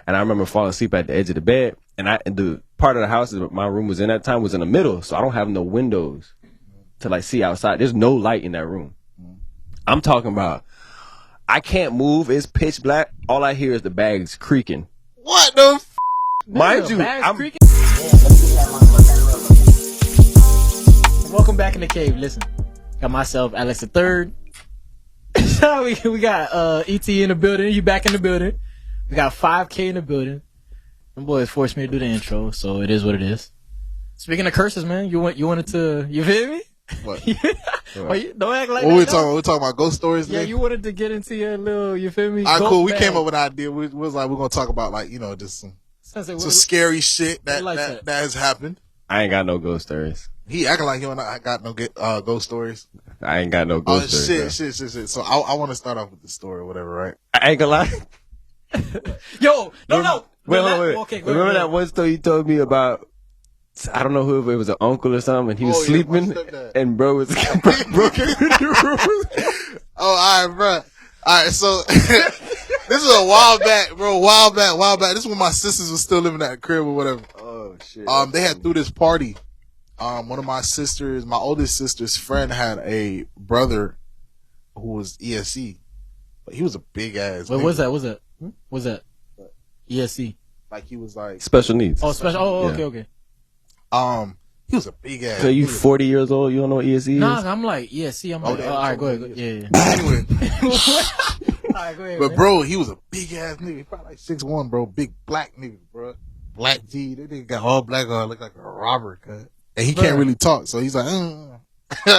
And I remember falling asleep at the edge of the bed. And the part of the house that my room was in at the time was in the middle. So I don't have no windows to like see outside. There's no light in that room. I'm talking about, I can't move. It's pitch black. All I hear is the bags creaking. What the f***? Mind you, I'm creaking. Welcome back in the cave. Listen, got myself Alex the Third. we got ET in the building. You back in the building. We got 5K in the building. Them boys forced me to do the intro, so it is what it is. Speaking of curses, man, you wanted to, you feel me? What? Don't act like what that. we talking? We talking about ghost stories? Yeah, Nick? you wanted to get into your little, you feel me? All right, cool. We bag. came up with an idea. We was like, we're gonna talk about like, you know, just some Like, scary shit that like that has happened. I ain't got no ghost stories. He acting like he don't got no ghost stories. I ain't got no ghost stories. Shit. So I want to start off with the story or whatever, right? I ain't gonna lie. Yo, no. Wait. Okay, Remember that one story you told me about? I don't know who it was, an uncle or something, and he was sleeping, and bro was broken in the room. Oh, all right, bro. All right, so this is a while back, bro. While back. This is when my sisters was still living at the crib or whatever. Oh shit. They had threw this party. One of my oldest sister's friend had a brother who was ESC, but he was a big ass. Wait, what's that? What's that? ESC. Like he was like special needs. Oh, special. Oh, Yeah. okay. He was a big ass. So you 40 years old? You don't know what ESC is? Nah, I'm like ESC. I'm like, yeah, all right, go ahead. Yeah. Anyway, All right, go ahead. but man. bro, he was a big ass nigga. He probably like 6'1", bro. Big black nigga, bro. Black G. That nigga got all black on, look like a robber, cut. And he can't really talk, so he's like,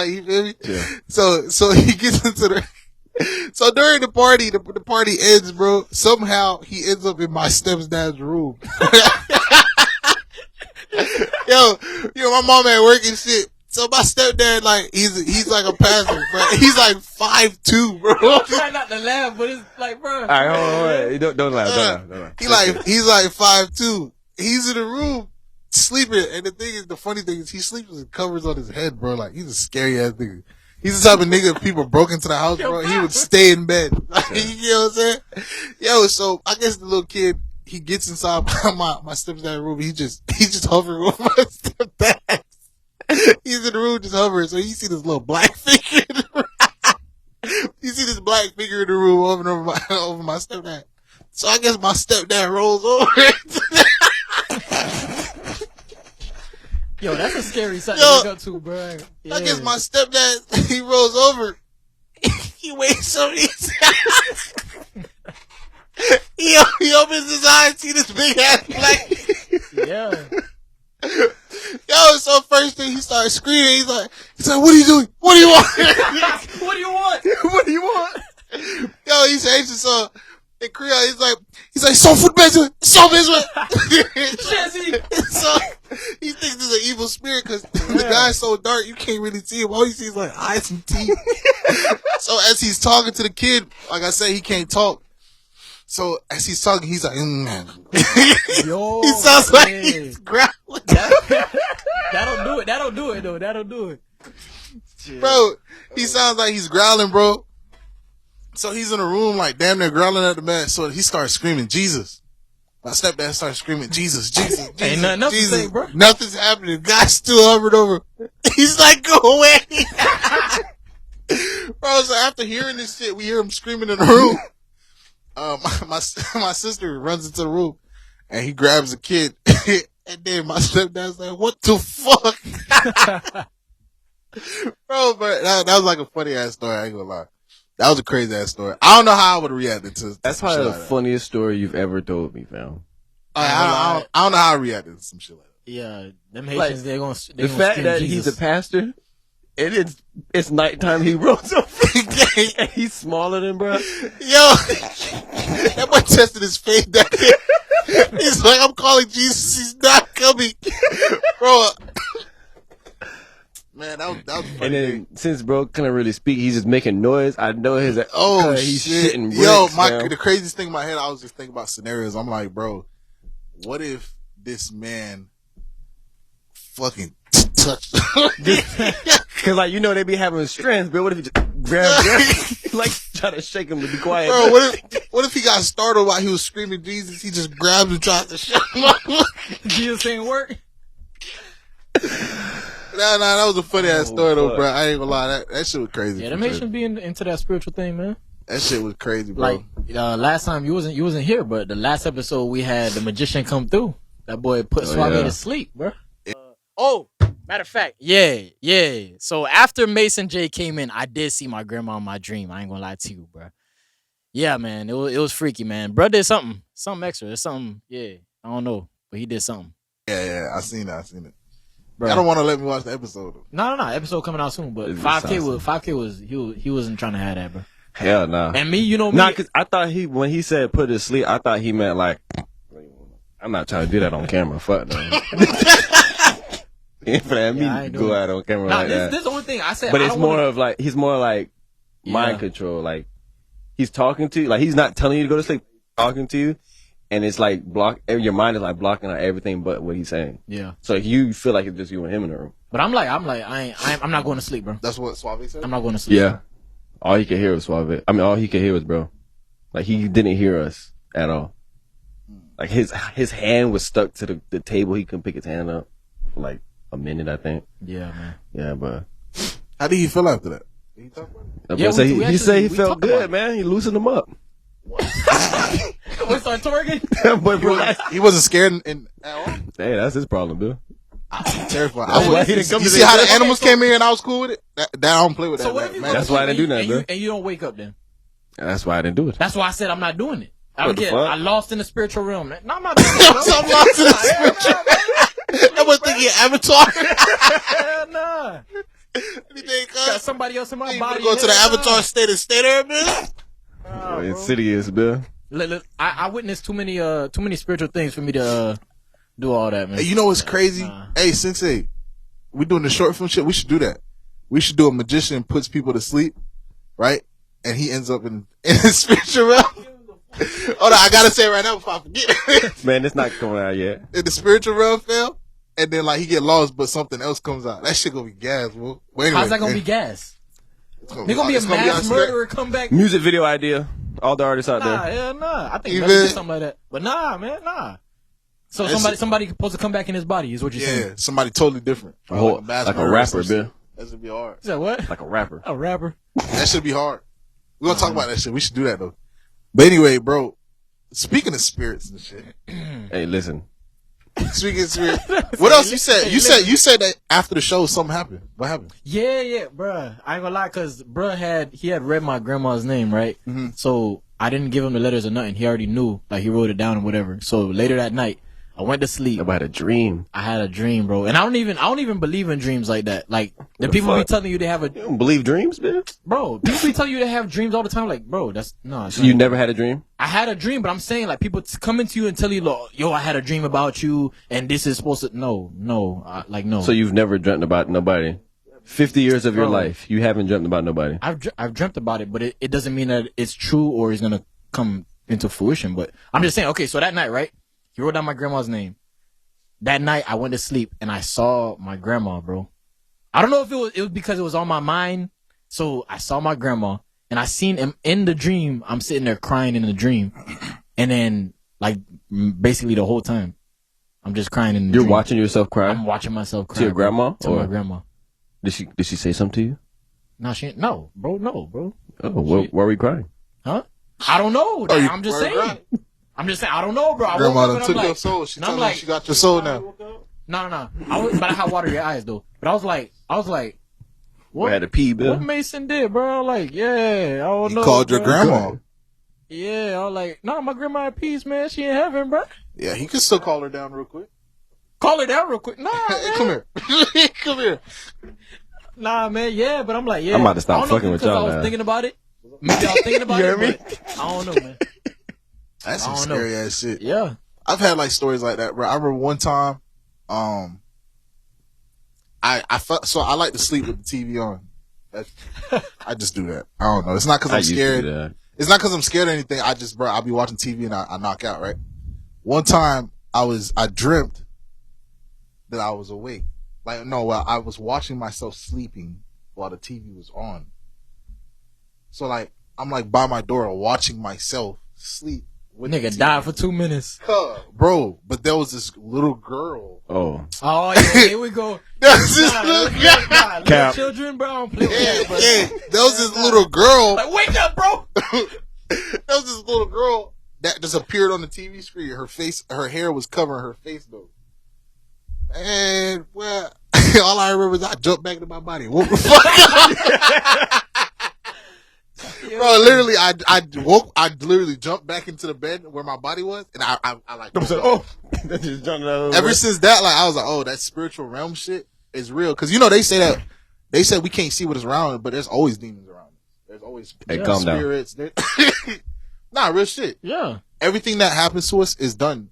you feel me? Yeah. So he gets into the. So during the party, the party ends, bro. Somehow he ends up in my stepdad's room. Yo, my mom at work and shit. So my stepdad, like, he's like a pastor, but he's like 5'2", bro. I'm trying not to laugh, but it's like, bro. All right, hold on. Don't laugh. He's like 5'2". He's in the room sleeping, and the funny thing is he sleeps with covers on his head, bro. Like, he's a scary ass nigga. He's the type of nigga if people broke into the house, bro, he would stay in bed. Like, you know what I'm saying? Yo, so I guess the little kid, he gets inside my stepdad's room. He just hovering over my stepdad. He's in the room just hovering. So you see this little black figure in the room. You see this black figure in the room over my stepdad. So I guess my stepdad rolls over. Yo, that's a scary sight to Yo, wake up to, bro. Yeah. I guess my stepdad, he rolls over. He wakes up. He opens his eyes, see this big ass black. Yeah. Yo, so first thing he starts screaming. He's like, what are you doing? What do you want? What do you want? What do you want? Yo, he's anxious. So in Korea, he's like, so food business. So he thinks this is an evil spirit because the guy's so dark you can't really see him. All you see is like eyes and teeth. So as he's talking to the kid, like I said, he can't talk. So as he's talking, he's like, Yo, he sounds like he's growling. That'll do it, though. That'll do it. Bro, he sounds like he's growling, bro. So he's in a room like damn near growling at the bed. So he starts screaming, Jesus. My stepdad starts screaming, Jesus. Ain't nothing else to say, bro. Nothing's happening. The guy's still hovering over. He's like, go away. Bro, so after hearing this shit, we hear him screaming in the room. My sister runs into the room and he grabs a kid. And then my stepdad's like, what the fuck? Bro, but that was like a funny ass story. I ain't gonna lie. That was a crazy ass story. I don't know how I would have reacted to. That's probably the funniest story you've ever told me, fam. I don't know how I reacted to some shit like that. Yeah, them Haitians, they're gonna. The fact that he's a pastor, and it's nighttime. He rolls up. And he's smaller than bro. Yo, that boy tested his faith that day. He's like, I'm calling Jesus. He's not coming, bro. Man, that was funny. And then since bro couldn't really speak, he's just making noise. I know he's like, he's shit. shitting bricks, Yo, the craziest thing in my head, I was just thinking about scenarios. I'm like, bro, what if this man fucking touched? Cause like, you know, they be having strength, but what if he just grab like try to shake him to be quiet. Bro, what if he got startled while he was screaming Jesus? He just grabbed and tried to shut him up. Jesus ain't work. Nah, that was a funny ass story though, fuck. bro. I ain't gonna lie, that shit was crazy. Yeah, them Haitians be into that spiritual thing, man. That shit was crazy, bro. Like last time you wasn't here, but the last episode we had the magician come through. That boy put Suave to sleep, bro. Matter of fact, yeah. So after Mason J came in, I did see my grandma in my dream. I ain't gonna lie to you, bro. Yeah, man, it was freaky, man. Bro did something extra. There's something, yeah. I don't know, but he did something. Yeah, I seen it. Bro. I don't want to let me watch the episode though. No. Episode coming out soon, but It's 5K was he wasn't trying to have that, bro. Hell nah. And me, you know me. Nah, cause I thought when he said put to sleep, I thought he meant like, I'm not trying to do that on camera. Fuck no. Ain't for that Yeah, I me ain't go doing out on camera Nah, like that. this is the only thing I said. But I it's don't more wanna- of like he's more like mind control. Like he's talking to you, like he's not telling you to go to sleep, talking to you, and it's like your mind is like blocking out everything but what he's saying. Yeah. So you feel like it's just you and him in the room. But I'm not going to sleep, bro. That's what Suave said. I'm not going to sleep. Yeah. All he could hear was Suave. I mean, all he could hear was bro. Like he didn't hear us at all. Like his hand was stuck to the table. He couldn't pick his hand up for like a minute, I think. Yeah, man. Yeah, but How did he feel after that? Did he talk about it? Yeah, he we said he we felt talked about good, it. man. He loosened him up. What's on Torgan? But relax. He wasn't scared at all. Hey, that's his problem, Bill. Terrified. That's why he didn't come You to see the- how the animals came in and I was cool with it? That I don't play with So that. what if you man. go That's to why I sleep didn't do and that, you- bro. And you don't wake up then? That's why I didn't do it. That's why I said I'm not doing it. What the fuck? I lost in the spiritual realm. No, I'm not doing it, bro. I'm lost in the spiritual. I was thinking Avatar. Hell nah. Anything, Got somebody else in my you body. go to the Hell Avatar nah. state and stay there, man. Nah, bro. Insidious, Bill. Look, I witnessed too many spiritual things for me to do all that, man. Hey, you know what's crazy? Nah. Hey, Sensei, we doing the short film shit. We should do that. We should do a magician puts people to sleep, right? And he ends up in the spiritual realm. Hold on, I gotta say it right now before I forget. Man, it's not coming out yet. In the spiritual realm, fam, and then like he get lost, but something else comes out. That shit gonna be gas, bro. Well, anyway, How's that gonna be gas? It's gonna They gonna be a it's gonna mass on murderer come back? Music video idea. All the artists out Nah, there. hell nah. I think Even- maybe something like that. But nah, man, nah. So That's- somebody supposed to come back in his body is what you're saying. Yeah, somebody totally different. A whole- mass like a murderer or rapper, some Bill. shit. That should be hard. Is that what? Like a rapper. A rapper. That should be hard. We're gonna talk about that shit. We should do that though. But anyway, bro, speaking of spirits and shit. Hey, listen. Speaking of spirits. What else you said? You said that after the show something happened. What happened? Yeah, bruh. I ain't gonna lie, cause bruh had read my grandma's name, right? Mm-hmm. So I didn't give him the letters or nothing. He already knew, like he wrote it down or whatever. So later that night, I went to sleep. Nobody had a dream. I had a dream, bro, and I don't even believe in dreams like that. Like the the people be fuck? telling you they have You don't believe dreams, man? bro. People be telling you they have dreams all the time. Like, bro, that's no. So you never had a dream? I had a dream, but I'm saying like people come into you and tell you, like, yo, I had a dream about you, and this is supposed to. No. No. So you've never dreamt about nobody? 50 years of your Bro. life, you haven't dreamt about nobody? I've dreamt about it, but it doesn't mean that it's true or it's gonna come into fruition. But I'm just saying, okay, so that night, right? He wrote down my grandma's name. That night, I went to sleep and I saw my grandma, bro. I don't know if it was because it was on my mind. So I saw my grandma and I seen him in the dream. I'm sitting there crying in the dream, and then like basically the whole time, I'm just crying in the You're dream. watching yourself cry? I'm watching myself cry. To your grandma? To Or- my grandma. Did she say something to you? No, no, bro. Oh, why were you crying? Huh? I don't know. Oh, you- I'm just where saying. grandma? I'm just saying. I don't know, bro. I Grandma woke up done and took I'm your like, soul. She and told I'm me like, she got your soul now. no. I was about to hot water your eyes though. But I was like, I what? had to pee, Bill. What Mason did, bro? Like, yeah, I don't He know. called your bro. grandma. Yeah, I was like, nah, my grandma at peace, man. She in heaven, bro. Yeah, he could still call her down real quick. Call her down real quick. Nah, Hey, man. come here. Come here. Nah, man. Yeah, but I'm like, yeah. I'm about to stop I don't know fucking with because y'all I was now. thinking about it. Maybe I was thinking about You it, hear me? but I don't know, man. That's some I don't know. scary ass shit. Yeah. I've had like stories like that, bro. I remember one time, I felt so I like to sleep with the TV on. I just do that. I don't know. It's not because I I'm used to scared. do that. It's not because I'm scared or anything. I just, bro, I'll be watching TV and I knock out, right? One time I dreamt that I was awake. Like, no, well, I was watching myself sleeping while the TV was on. So like, I'm like by my door watching myself sleep. With Nigga died for 2 minutes. Bro, but there was this little girl. Oh yeah, here we go. There was this little girl. Little children, bro. I don't play with that, bro. There was this little girl. Like, wake up, bro. There was this little girl that just appeared on the TV screen. Her hair was covering her face though. And well, all I remember is I jumped back into my body. What the fuck? Bro, literally, I woke. I literally jumped back into the bed where my body was, and I like. that just jumped out. Ever since that, like, I was like, oh, that spiritual realm shit is real. Because they say that we can't see what is around, but there's always demons around us. There's always calm spirits. Nah, real shit. Yeah. Everything that happens to us is done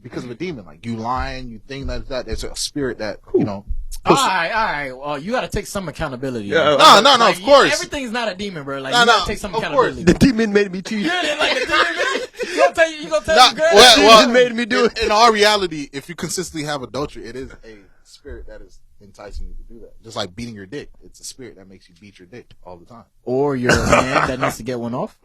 because of a demon. Like you lying, you think that there's a spirit that All right. Well, you got to take some accountability. No, like, of course. Everything's not a demon, bro. Like, you got to take some accountability. The demon made me cheat. Yeah, like the demon. You gonna tell me, girl? Well, demon made me do it. In our reality, if you consistently have adultery, it is a spirit that is enticing you to do that. Just like beating your dick. It's a spirit that makes you beat your dick all the time. Or you're a man that needs to get one off.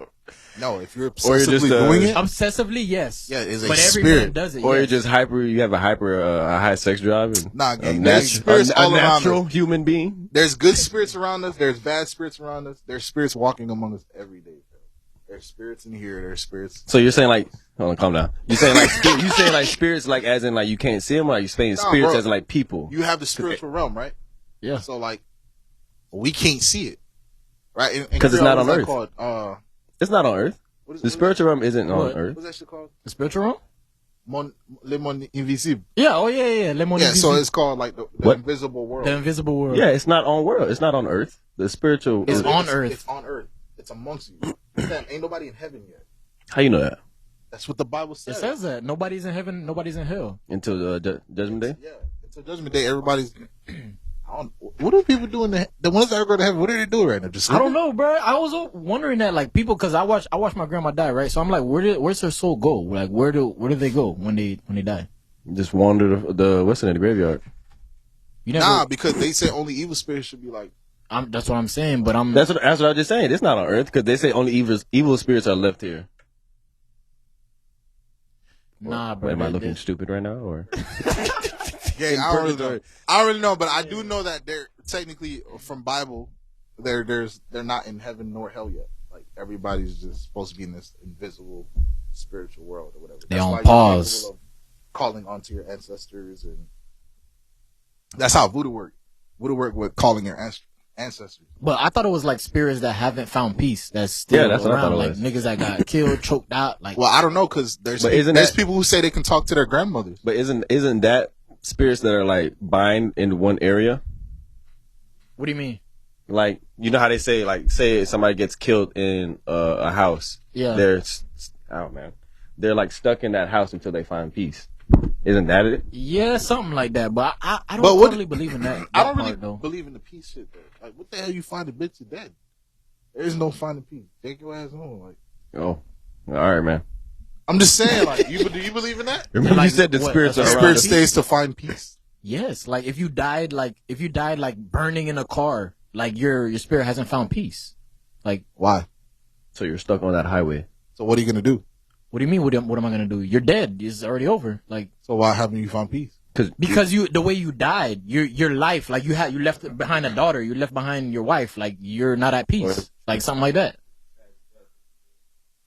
No, if you're Or you're obsessively just, doing it. Obsessively, yes. Yeah, it's a but every spirit. man does it. Or yes. you're just you have a high sex drive. And Nah, gang, there's spirits a all around natural us. human being. There's good spirits around us. There's bad spirits around us. There's spirits walking among us every day. Bro. There's spirits in here. There's spirits. So you're saying like, hold on, calm down. You saying like spirits like as in like you can't see them, or you saying spirits bro. as in like people? You have the spiritual realm, right? Yeah. So like, we can't see it, right? Because it's not on Earth. Called? It's not on Earth. The spiritual realm isn't on Earth. What's that shit called? The spiritual realm? Le Monde Invisible. Yeah. Oh yeah. Lemon. Yeah. So it's called like the invisible world. The invisible world. Yeah, it's not on world. It's not on Earth. The spiritual. It's on Earth. It's on Earth. It's amongst you. Damn, ain't nobody in heaven yet. How you know that? That's what the Bible says. It says that nobody's in heaven, nobody's in hell Until the Judgment Day. Yeah, until Judgment Day, everybody's. What do people do the ones that go to heaven? What do they do right now? Just I don't know, bro. I was wondering that, like, people, because I watched my grandma die, right? So I'm like, where's her soul go? Like, where do they go when they die? Just wander the what's in the graveyard. You never, Nah, because they say only evil spirits should be like. that's what I'm saying, but That's what I was just saying. It's not on Earth because they say only evil spirits are left here. Nah, bro. Am I looking stupid right now, or? Yeah, I don't really know, but I do know that they're technically from Bible. They're not in heaven nor hell yet. Like everybody's just supposed to be in this invisible spiritual world or whatever. They on pause. Calling onto your ancestors, and that's how voodoo work. Voodoo work with calling your ancestors. But I thought it was like spirits that haven't found peace. That's still that's what I thought around, it like was. niggas that got killed, choked out. Like, Well, I don't know because there's people who say they can talk to their grandmothers. But isn't that spirits that are like bind in one area? what do you mean? Like, you know how they say, like, say somebody gets killed in a house. Yeah. They're like stuck in that house until they find peace. Isn't that it? Yeah, something like that. But I don't But what- totally believe in that. I don't really part, though. believe in the peace shit though. Like, what the hell you find a bitch is dead? There's no finding peace. Take your ass home. Like, Oh, all right, man. I'm just saying, like, do you believe in that? Remember Like, you said the what, spirits the are The around spirit us? stays to find peace. Yes, like if you died like burning in a car, like your spirit hasn't found peace. Like, Why? So you're stuck on that highway. So what are you gonna do? what do you mean? What am I gonna do? You're dead. It's already over. Like, So why haven't you found peace? because the way you died, your life, like you left behind a daughter, you left behind your wife, like you're not at peace, like something like that.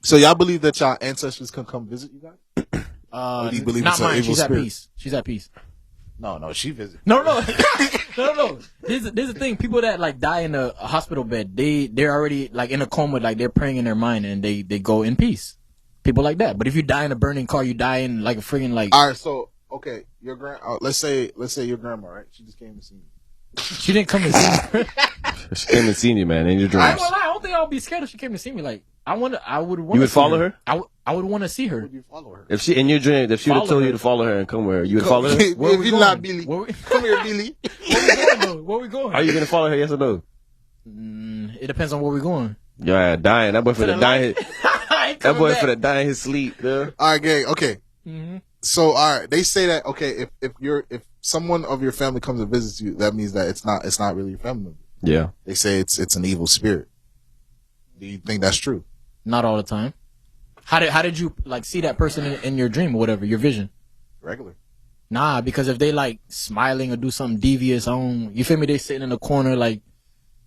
So y'all believe that y'all ancestors can come visit you guys? Or do you believe not it's an mine. evil She's spirit? at peace. She's at peace. No, she visits. No. No. There's the thing. People that like die in a hospital bed, they're already like in a coma, like they're praying in their mind and they go in peace. People like that. But if you die in a burning car, you die in like a friggin' like. All right, so okay, your let's say your grandma, right? She just came to see me. She didn't come to see me. She came and seen you, man, in your I dreams. ain't gonna lie. I don't think I would be scared if she came to see me. Like I would want. You would follow her? I would want to see her. Would you follow her? If she in your dream, if she would have Follow told her. you to follow her and come where you would follow her. Where If we you're not going? Billy, Where we- come here, Billy. Where we going? Are you gonna follow her? Yes or no? It depends on where we're going. Yeah, dying. That boy for the dying. That boy for the dying his sleep, dude. All right, gang. Okay. Mm-hmm. So, all right, they say that okay, if someone of your family comes and visits you, that means that it's not really your family member. Yeah. They say it's an evil spirit. Do you think that's true? Not all the time. How did you like see that person in your dream or whatever, your vision? Regular. Nah, because if they like smiling or do something devious on, you feel me? They sitting in the corner like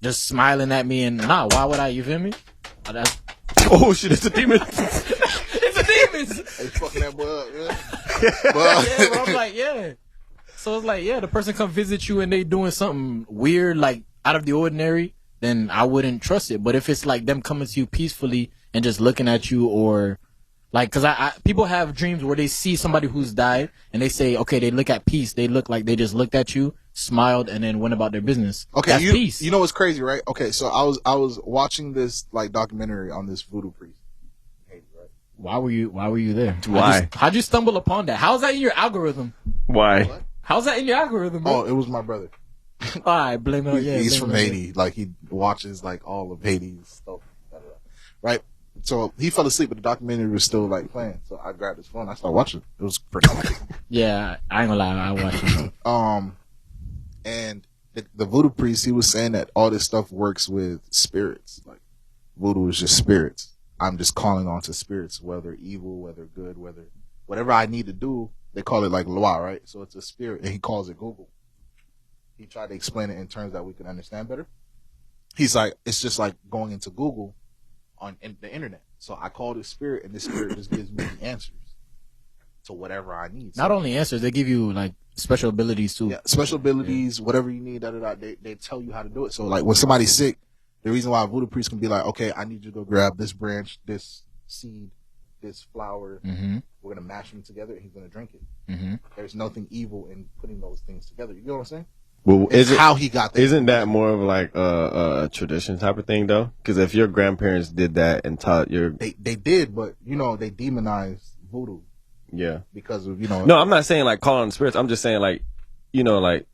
just smiling at me, and nah, why would I? You feel me? Oh shit, it's a demon. It's a demon. They fucking that boy up, yeah. Yeah, bro, I'm like, yeah. So it's like, yeah, the person come visit you and they doing something weird, like out of the ordinary, then I wouldn't trust it. But if it's like them coming to you peacefully and just looking at you, or like, cause I people have dreams where they see somebody who's died and they say, okay, they look at peace. They look like they just looked at you, smiled, and then went about their business. Okay, that's peace. You know what's crazy, right? Okay, so I was watching this like documentary on this voodoo priest. Why were you there? Why? How'd you stumble upon that? How's that in your algorithm? Why? What? How's that in your algorithm, bro? Oh, it was my brother. All right, blame it. Yeah, He's blame from it on him. Haiti. Like, he watches like all of Haiti's stuff. Right? So he fell asleep, but the documentary was still like playing. So I grabbed his phone. I started watching. It was pretty funny. Yeah, I ain't gonna lie. I watched it. And the voodoo priest, he was saying that all this stuff works with spirits. Like, voodoo is just spirits. I'm just calling on to spirits, whether evil, whether good, whatever I need to do. They call it like loi, right? So it's a spirit, and he calls it Google. He tried to explain it in terms that we can understand better. He's like, it's just like going into Google on the internet. So I call this spirit, and this spirit just gives me the answers to whatever I need. Not only answers, they give you like special abilities too. Yeah, special abilities, whatever you need. They tell you how to do it. So like when somebody's sick, the reason why a voodoo priest can be like, okay, I need you to go grab this branch, this seed, this flower. Mm-hmm. We're gonna mash them together, and he's gonna drink it. Mm-hmm. There's nothing evil in putting those things together. You know what I'm saying? Well, It's how he got there. Isn't that more of like a tradition type of thing though? Because if your grandparents did that and taught your They did, but you know they demonized voodoo yeah. because of No, I'm not saying like calling on spirits. I'm just saying like, you know, like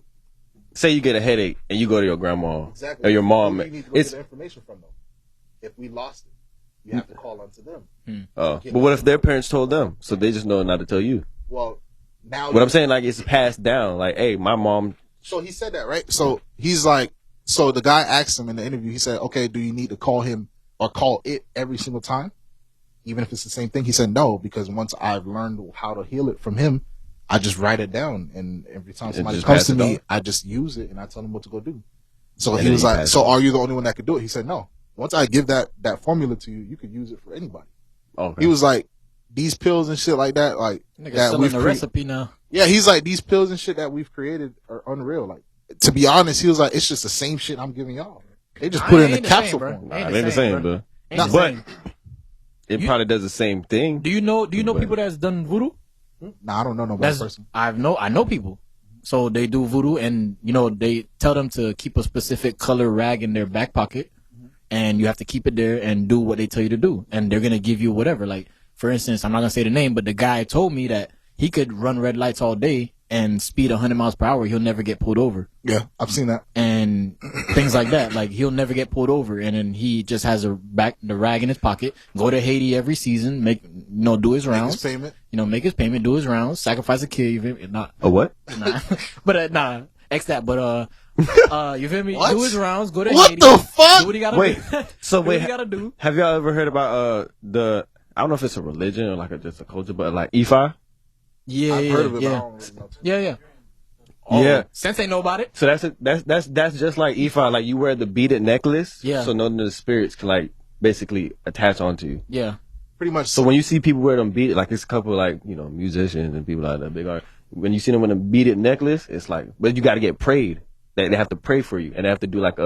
say you get a headache and you go to your grandma exactly or your mom. Who do you need to go get the information from though? If we lost it, you have to call onto them. But what if their parents told them, so they just know not to tell you? Well, now What I'm saying, like, it's passed down. Like, hey, my mom. So he said that, right? So he's like, so the guy asked him in the interview, he said, okay, do you need to call him or call it every single time? Even if it's the same thing? He said, no, because once I've learned how to heal it from him, I just write it down. And every time somebody just comes pass to it me, on? I just use it and I tell them what to go do. So And he then was you like, pass so it on. are you the only one that could do it? He said, no. Once I give that formula to you, you could use it for anybody. Okay. He was like, these pills and shit like that, like, Nigga that selling we've the recipe now. Yeah, he's like, these pills and shit that we've created are unreal. Like, to be honest, he was like, it's just the same shit I'm giving y'all. They just put it in Ain't the the same, capsule bro. form. Nah, it ain't the same, bro. but Ain't the but same. it probably does the same thing. Do you know But- people that's done voodoo? Nah, I don't know nobody person. I know people. So they do voodoo, and you know they tell them to keep a specific color rag in their back pocket, and you have to keep it there and do what they tell you to do, and they're gonna give you whatever. Like for instance, I'm not gonna say the name, but the guy told me that he could run red lights all day and speed 100 miles per hour. He'll never get pulled over, Yeah, I've seen that. and things like that. Like he'll never get pulled over, and then he just has the rag in his pocket. Go to Haiti every season, do his Make rounds. his payment. Make his payment, do his rounds, sacrifice a kid. You feel me? Not, A what? nah. But nah, X that. But you feel me? What? Do his rounds, go to What Haiti. the fuck? Do what he gotta Wait, do. so Do wait, what he gotta do. have y'all ever heard about I don't know if it's a religion or like just a culture, but like Ifa? Yeah, I've heard of it, but I yeah, don't really know. yeah. Yeah. Sensei know about it. So that's just like Ifa. Like you wear the beaded necklace, Yeah. so none of the spirits can like basically attach onto you. Yeah, Pretty much. So when you see people wear them beaded, like it's a couple like musicians and people like that big art. When you see them with a beaded necklace, it's like, but you got to get prayed. They have to pray for you, and they have to do like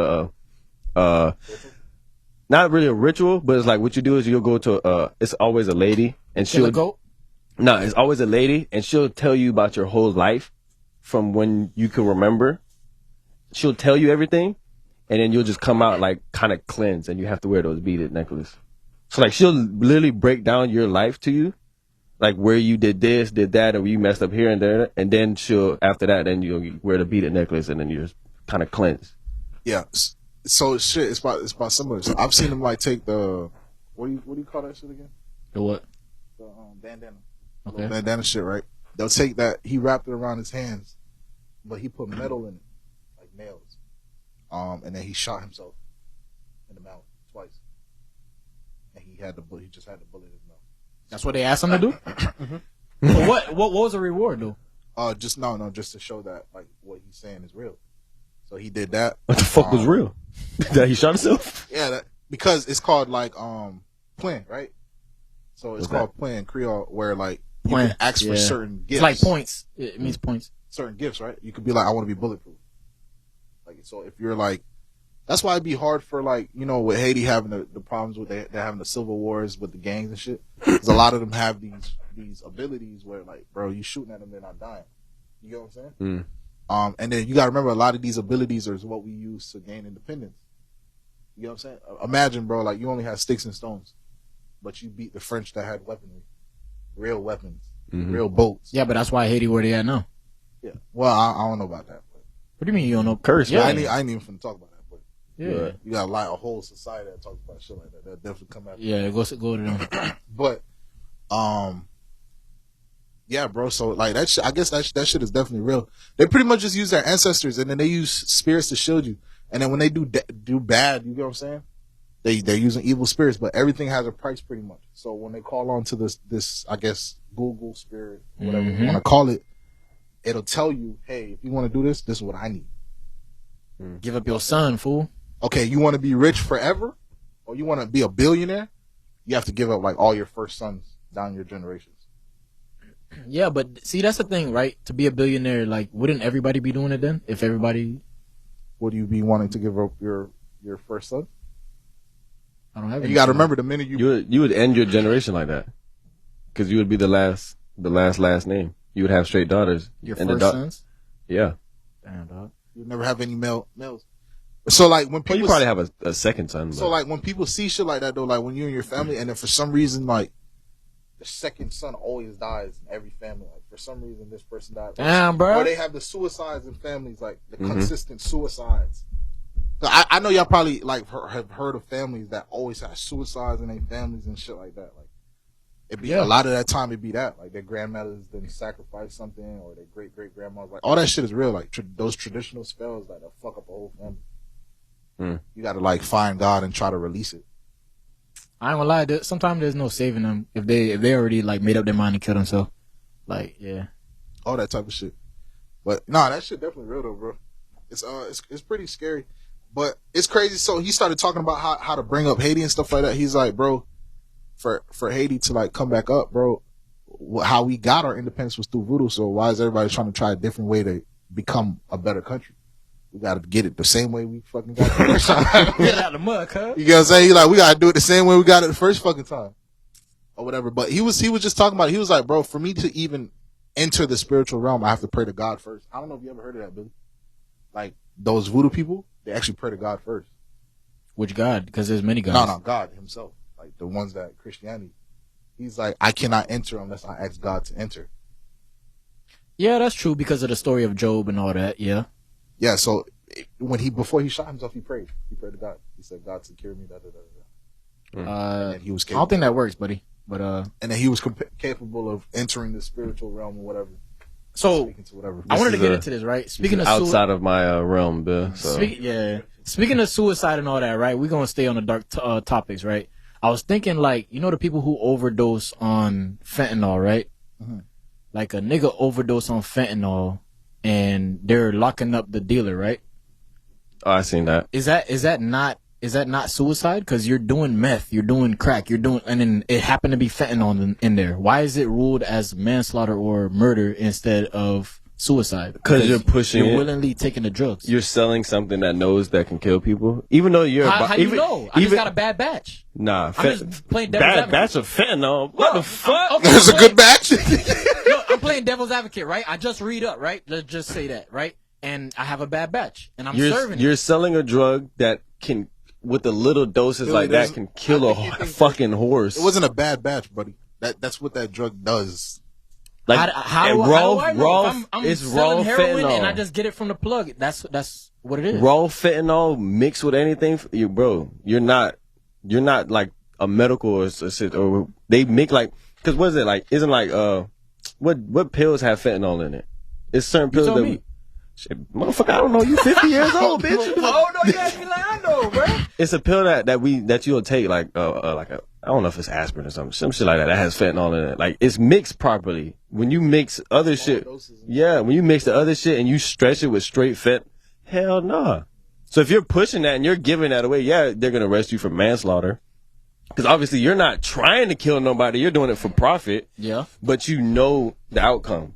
not really a ritual, but it's like what you do is you'll go to it's always a lady, and kill a she'll goat. no, it's always a lady, and she'll tell you about your whole life from when you can remember. She'll tell you everything, and then you'll just come out like kind of cleansed, and you have to wear those beaded necklaces. So like she'll literally break down your life to you, like where you did this, did that, and where you messed up here and there, and then she'll after that, then you'll wear the beaded necklace, and then you're just kind of cleansed. Yeah. So shit, it's about similar. So I've seen him like take the what do you call that shit again? The what? The bandana. Okay. Bandana shit, right? They'll take that. He wrapped it around his hands, but he put metal in it, like nails. And then he shot himself in the mouth twice. had the bullet. He just had the bullet in his mouth. That's what they asked him to do. So what was the reward though? Just to show that like what he's saying is real. So he did that. What the fuck was real? That he shot himself? Yeah, because it's called like plan, right? So it's What's called that? plan Creole, where like you Plan, can ask for yeah. certain gifts. It's like points. It means points. Certain gifts, right? You could be like, I want to be bulletproof. Like, so if you're like, that's why it'd be hard for like, you know, with Haiti having the problems with they're having the civil wars with the gangs and shit. Because a lot of them have these abilities where like, bro, you shooting at them, they're not dying. You get what I'm saying? And then you got to remember a lot of these abilities are what we use to gain independence. You know what I'm saying? Imagine, bro, like you only had sticks and stones, but you beat the French that had weaponry, real weapons, real boats. Yeah, but that's why Haiti where they at now. Yeah. Well, I don't know about that. But What do you mean you don't know? Curse, Yeah, I ain't even finna talk about that. But yeah, you got a whole society that talks about shit like that. That definitely come out. yeah. Go to them. But, yeah, bro. So like that, I guess that shit is definitely real. They pretty much just use their ancestors, and then they use spirits to shield you. And then when they do bad, you get what I'm saying? They're using evil spirits, but everything has a price pretty much. So when they call on to this I guess Google spirit, whatever you want to call it, it'll tell you, hey, if you want to do this is what I need. Give up your son, fool. Okay, you want to be rich forever, or you want to be a billionaire? You have to give up like all your first sons down your generations. Yeah, but see, that's the thing, right? To be a billionaire, like, wouldn't everybody be doing it then? If everybody, Would you be wanting to give up your first son? I don't have. And you got to remember, the minute You would end your generation like that, because you would be the last name. You would have straight daughters. Your and first sons. Yeah. Damn, dog. you never have any males. So like when Well, people you probably have a second son. So but- like when people see shit like that though, like when you and your family, and then for some reason like the second son always dies in every family. Like for some reason this person died. Damn, bro. Or they have the suicides in families, like the consistent suicides. So I know y'all probably like have heard of families that always have suicides in their families and shit like that. Like it be a lot of that time it be that like their grandmothers didn't sacrifice something, or their great grandmas. Like all that shit is real. Like those traditional spells like that fuck up a whole family. You got to like find God and try to release it. I ain't gonna lie. Sometimes there's no saving them if they already like made up their mind to kill themselves. Like, yeah, All that type of shit. But nah, that shit definitely real though, bro. It's pretty scary, but it's crazy. So he started talking about how to bring up Haiti and stuff like that. He's like, bro, for Haiti to like come back up, bro, how we got our independence was through voodoo. So why is everybody trying to try a different way to become a better country? We gotta get it the same way we fucking got it the first time. get out of the mud, huh? You know what I'm saying? He like, we gotta do it the same way we got it the first fucking time. Or whatever. But he was just talking about it. He was like, bro, for me to even enter the spiritual realm, I have to pray to God first. I don't know if you ever heard of that, Billy. Like, those voodoo people, they actually pray to God first. Which God? Because there's many gods. No, God himself. Like, the ones that Christianity. He's like, I cannot enter unless I ask God to enter. Yeah, that's true because of the story of Job and all that. Yeah. Yeah, so before he shot himself, he prayed. He prayed to God. He said, God, secure me, da, da, da, da. And then he was I capable. don't think that works, buddy. But And then he was capable of entering the spiritual realm or whatever. So Speaking to whatever. I wanted to is get a- into this, right? Speaking of outside of my realm, Bill. So. Speaking of suicide and all that, right? We're gonna stay on the dark topics, right? I was thinking, like, you know, the people who overdose on fentanyl, right? Like a nigga overdose on fentanyl, and they're locking up the dealer, right? Oh, I seen that. Is that not suicide? Because you're doing meth, you're doing crack, and then it happened to be fentanyl in there. Why is it ruled as manslaughter or murder instead of suicide? Because you're pushing You're it. willingly taking the drugs. You're selling something that knows that can kill people, even though you're. How you know? I just got a bad batch. Nah, I'm just playing devil's bad advocate. batch of fentanyl. What the fuck? Okay, That's a good batch. Look, I'm playing devil's advocate, right? I just read up, right? Let's just say that, right? And I have a bad batch, and I'm serving it. You're selling a drug that can, with the little doses Dude, like that, can kill a fucking horse. It wasn't a bad batch, buddy. That's what that drug does. Like How do I know? If I'm it's selling raw heroin fentanyl. and I just get it from the plug. That's what it is. Raw fentanyl mixed with anything, bro. You're not like a medical or shit, or they make like, cause what is it like? Isn't like what pills have fentanyl in it? It's certain pills tell that. me. Shit, motherfucker, I don't know. You 50 years old, bitch. Oh no, you asked me like I know, bro. It's a pill that you'll take like a I don't know if it's aspirin or something. Some shit like that. That has fentanyl in it. Like, it's mixed properly. When you mix other shit. Yeah, when you mix the other shit and you stretch it with straight fent, hell nah. So if you're pushing that and you're giving that away, yeah, they're going to arrest you for manslaughter. Because obviously you're not trying to kill nobody. You're doing it for profit. Yeah. But you know the outcome.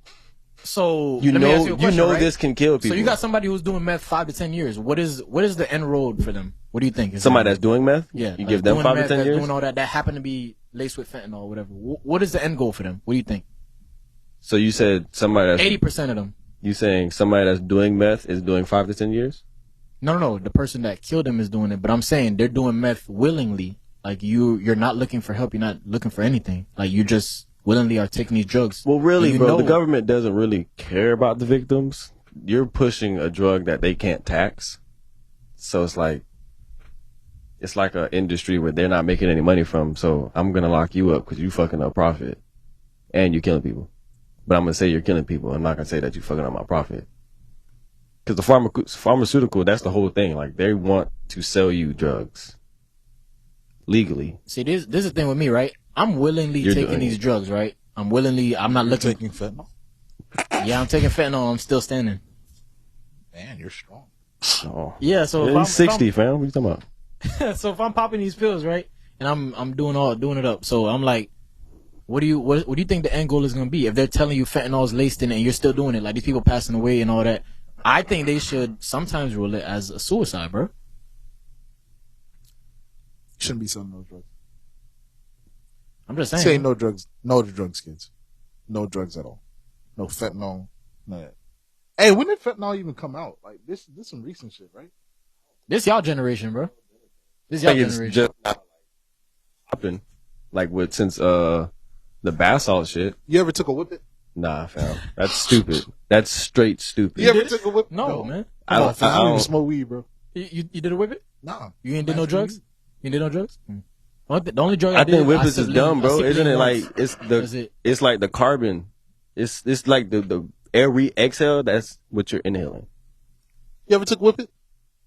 So You let me ask know, a question, right? this can kill people. So you got somebody who's doing meth 5 to 10 years. What is the end road for them? What do you think? Is Somebody that's doing meth? Yeah. You like give them doing 5 to meth, 10 that's years? doing all that happen to be laced with fentanyl or whatever. What is the end goal for them? What do you think? So you said somebody that's 80% of them. You saying somebody that's doing meth is doing 5 to 10 years? No. The person that killed him is doing it, but I'm saying they're doing meth willingly. Like you're not looking for help. You're not looking for anything. Like you just willingly are taking these drugs. Well, really, you bro, know- the government doesn't really care about the victims. You're pushing a drug that they can't tax. So it's like an industry where they're not making any money from. So I'm going to lock you up because you fucking up profit and you're killing people. But I'm going to say you're killing people. I'm not going to say that you're fucking up my profit. Because the pharmaceutical, that's the whole thing. Like, they want to sell you drugs legally. See, this is the thing with me, right? I'm willingly You're taking doing these it. drugs, right? I'm not looking. Taking fentanyl. Yeah, I'm taking fentanyl. I'm still standing. Man, you're strong. Oh. Yeah, so Yeah, he's 60, fam. What you talking about? so if I'm popping these pills, right, and I'm doing it up, so I'm like, what do you think the end goal is gonna be? If they're telling you fentanyl is laced in it and you're still doing it, like these people passing away and all that, I think they should sometimes rule it as a suicide, bro. Shouldn't be selling those drugs. I'm just saying. Say no drugs. No to drugs, kids. No drugs at all. No fentanyl. None of that. Hey, when did fentanyl even come out? Like this some recent shit, right? This y'all generation, bro. This I y'all think it's generation. just popping. Like, since the bath salt shit. You ever took a whip it? Nah, fam. That's stupid. That's straight stupid. You ever took a whip? No, man. I don't, I I don't even don't, smoke weed, bro. You did a whip it? Nah. You ain't did no drugs? You did no drugs? The only drug I did, think whippets is sipped dumb, lean- bro. I sipped Isn't lean it once. like it's like the carbon? It's like the air we exhale. That's what you're inhaling. You ever took whip it?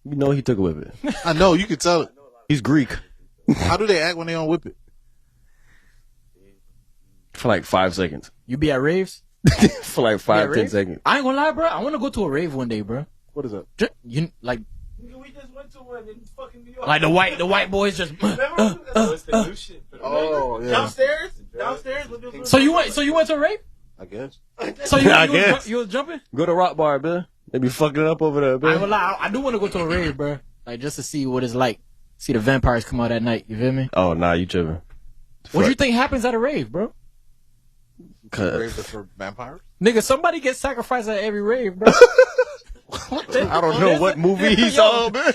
You know he took a whippet. I know, you could tell it. He's Greek. How do they act when they on whip it? For like 5 seconds. You be at raves? For like You 5, at 10 rave? seconds. I ain't gonna lie, bro. I want to go to a rave one day, bro. What is that? You like We just went to one in fucking New York. like the white boys just. Remember? It's the new shit. Oh, yeah. Downstairs? Downstairs? So you went to a rave? I guess. So you, I you, was, guess. you was jumping? Go to Rock Bar, man. They be fucking it up over there, I ain't man. gonna lie. I do want to go to a rave, bro. Like just to see what it's like. See the vampires come out at night. You feel me? Oh, nah, you tripping. What do you think happens at a rave, bro? Rave for vampires? Nigga, somebody gets sacrificed at every rave, bro. I don't know what movie he saw, man.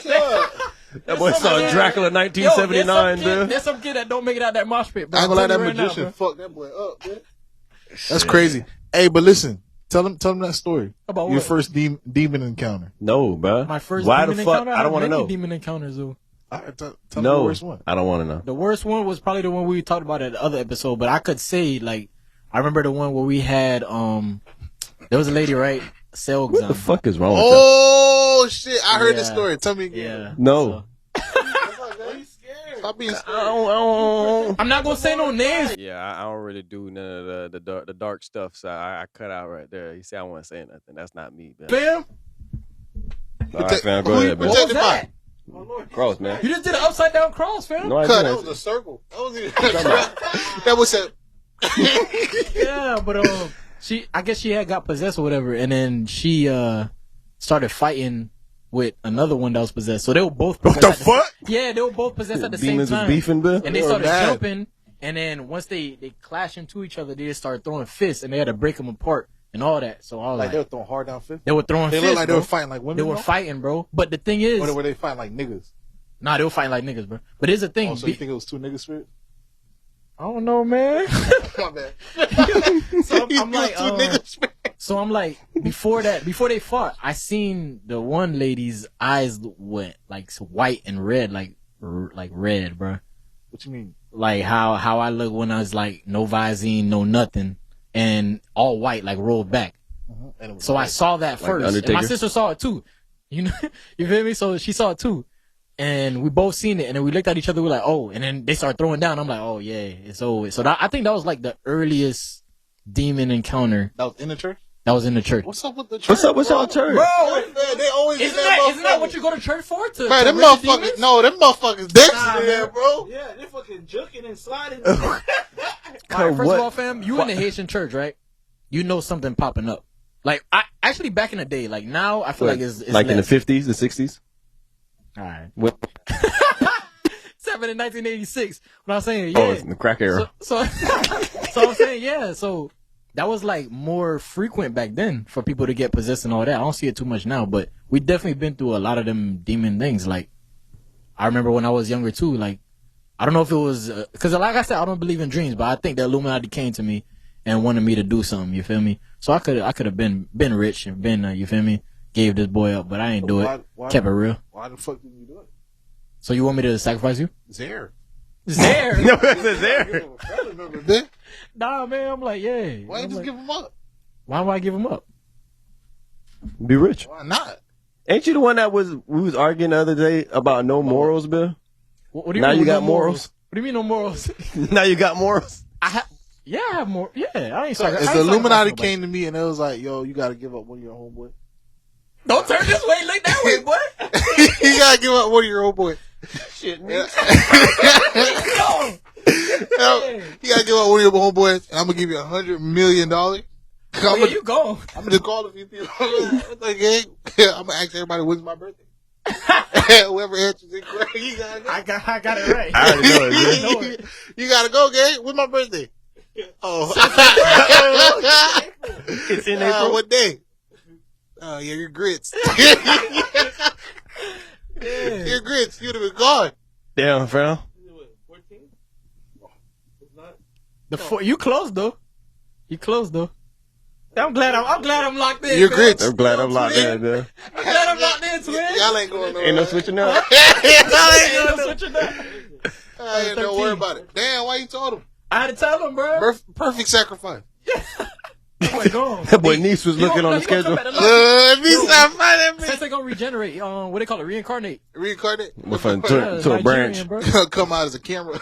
That boy saw Dracula 1979, man. There's some kid that don't make it out that mosh pit, bro. I ain't gonna lie, I'm that telling you right magician now, fucked that boy up, man. That's crazy. Hey, but listen, tell him that story. About Your what? first demon encounter. No, bro. bro. My first Why demon the fuck? encounter. I don't want to know. Demon encounters, though. All right, tell me No, the worst one. I don't want to know. The worst one was probably the one we talked about at the other episode, but I could say like I remember the one where we had there was a lady, right? Cell What exam. the fuck is wrong with that? Oh shit! I heard this Yeah. story. Tell me again. Yeah. No. Stop being I scared. don't- I'm not gonna say no names. Yeah, I don't really do none of the dark stuff, so I cut out right there. You see, I want to say nothing. That's not me, man. Fam, All right, fam, go Who you ahead, man. what was protected that? Cross, man. You just did an upside down cross, fam. No, I Cut. That didn't. was a circle. That was that was a. Yeah, but I guess she had got possessed or whatever, and then she started fighting with another one that was possessed. So they were both What possessed. the fuck? Yeah, they were both possessed at the same Demons was time. beefing, bro. And they They were started mad. jumping, and then once they clashed into each other, they just started throwing fists, and they had to break them apart and all that. So I was Like like, they were throwing hard down fist. they were throwing They fists. looked like they bro. were fighting like women. They were bro? fighting, bro. But the thing is, Or were they fighting like niggas? nah, they were fighting like niggas, bro. But here's the thing. Oh, so you think it was two niggas spirits? I don't know, man. My bad. So You I'm think like, it was two niggas spirits? so I'm like, before they fought, I seen the one lady's eyes went like white and red, like red, bro. What you mean? Like how I look when I was like no Visine, no nothing, and all white, like rolled back. And it was So I like- saw that Like first, The and my Undertaker? sister saw it too. You know, you feel me? So she saw it too. and we both seen it, and then we looked at each other. We're like, oh, and then they start throwing down. I'm like, oh yeah, it's over. So I think that was like the earliest demon encounter That was in the church. that was in the church. What's up with the church? What's up with bro? y'all church? Man, they always Isn't that what you go to church for? To Man, them rid the demons? motherfuckers. No, them motherfuckers dancing Nah, in there, man. bro. Yeah, they fucking juking and sliding. All right, first What? of all, fam, you in the Haitian church, right? You know something popping up. Like I actually back in the day, like now I feel like it's like in the less. 50s, the 60s. All right. What? 7 in 1986. What I'm saying, yeah. Oh, it's in the crack era. So I'm saying, yeah. So that was like more frequent back then for people to get possessed and all that. I don't see it too much now, but we definitely been through a lot of them demon things. Like I remember when I was younger too. Like I don't know if it was because, like I said, I don't believe in dreams, but I think the Illuminati came to me and wanted me to do something. You feel me? So I could have been rich and been you feel me? Gave this boy up, but I ain't do it. Why- Kept it real. Why the fuck did you do it? So you want me to sacrifice you? Zare. There. No, it's there. I remember that. Nah, man. I'm like, yeah. Why you I'm just like, give them up? why would I give him up? Be rich. Why not? Ain't you the one that we was arguing the other day about no morals, Bill? What do you Now mean you no got morals? What do you mean no morals? Now you got morals. I have more. Yeah, I ain't So sorry. if the Illuminati came to me and it was like, yo, you gotta give up one of your homeboys. Don't turn this way, look that way, boy. You gotta give up one of your homeboys. Shit, Yeah. No. You gotta give up one of your homeboys, and I'm gonna give you $100 million. I'm Where you go? gonna call a few people. Like, hey, I'm gonna ask everybody when's my birthday. Whoever answers it correct, you gotta go. I got it right. I already know it, I man. know it. You gotta go, gang. When's my birthday? Oh, It's in April. what day? Oh, yeah, your grits. Your grits. You'd have been gone. Damn, fam. 14? It's not. You close though. You close though. I'm glad I'm locked in. Your man. grits. I'm glad I'm locked in, man. I'm glad I'm locked in, twin. Y'all ain't going nowhere. Ain't no switching up. Ain't no switching up. Don't worry about it. Damn, why you told him? I had to tell him, bro. Perfect sacrifice. Oh my god. That boy niece was looking on the schedule. Me stop fighting me. Since they gonna regenerate, what they call it, reincarnate. Reincarnate. To a branch. Nigerian, bro. Come out as a camera.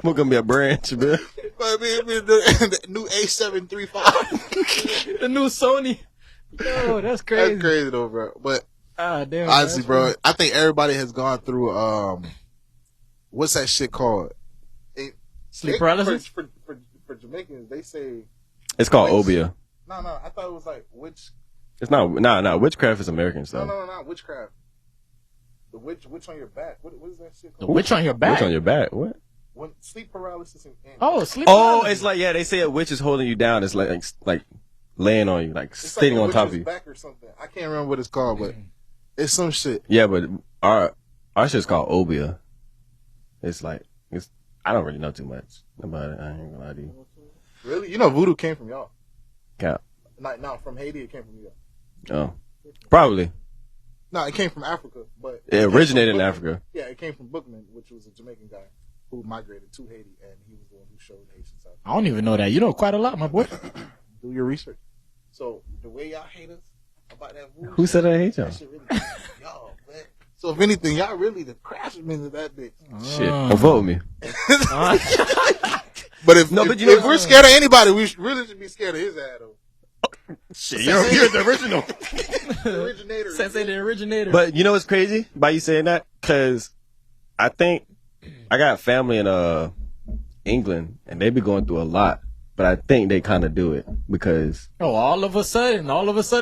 We're gonna be a branch, man. The new A735. The new Sony. Yo, that's crazy. That's crazy though, bro. But Damn. honestly, that's bro, funny. I think everybody has gone through what's that shit called? Sleep paralysis? For Jamaicans, they say It's called obia. no. I thought it was like witch. It's not. Nah. Witchcraft is American No, stuff. not witchcraft. The witch on your back. What is that shit The called? witch on your back. Witch on your back. What? When sleep paralysis and Oh, sleep Oh, paralysis. it's like they say a witch is holding you down. It's like laying on you, like it's sitting like a on top of witch's you. back or something. I can't remember what it's called, but it's some shit. Yeah, but our shit's called obia. It's like I don't really know too much about it. I ain't gonna lie to you. Really, you know, voodoo came from y'all. Cap. Not from Haiti. It came from y'all. Oh, probably. No, it came from Africa, but It originated in Bookman. Africa. Yeah, it came from Bookman, which was a Jamaican guy who migrated to Haiti, and he was the one who showed the Haitian side. I don't even know that. You know quite a lot, my boy. Do your research. So the way y'all hate us about that voodoo, Who said I hate y'all? that shit really y'all, man. So if anything, y'all really the craftsmen of that bitch. Shit, don't vote me. But if No, if, but you know- if we're scared of anybody, we really should be scared of his ass though. Shit, you're the original. The originator. Sensei the originator. But you know what's crazy by you saying that? Because I think I got family in England, and they be going through a lot. But I think they kind of do it because all of a sudden,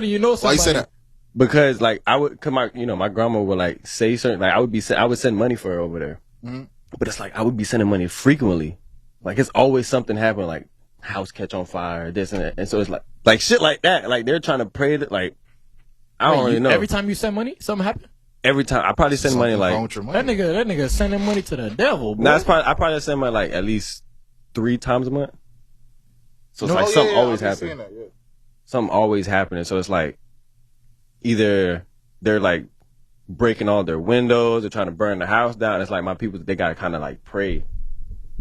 you know Why somebody. you say that? like I would, cause my grandma would like say certain, like I would send money for her over there. Mm-hmm. But it's like I would be sending money frequently. Like it's always something happening, like house catch on fire, this and that. And so it's like shit like that. Like they're trying to pray that, like I don't really know. Every time you send money, something happen. Every time I probably send money Something wrong like with your money. That nigga sending money to the devil, boy. I probably send money like at least 3 times a month. So it's No, like yeah, something yeah, always I've been happening. seeing that, yeah. Something always happening. So it's like either they're like breaking all their windows, they're trying to burn the house down. It's like my people, they gotta kind of like pray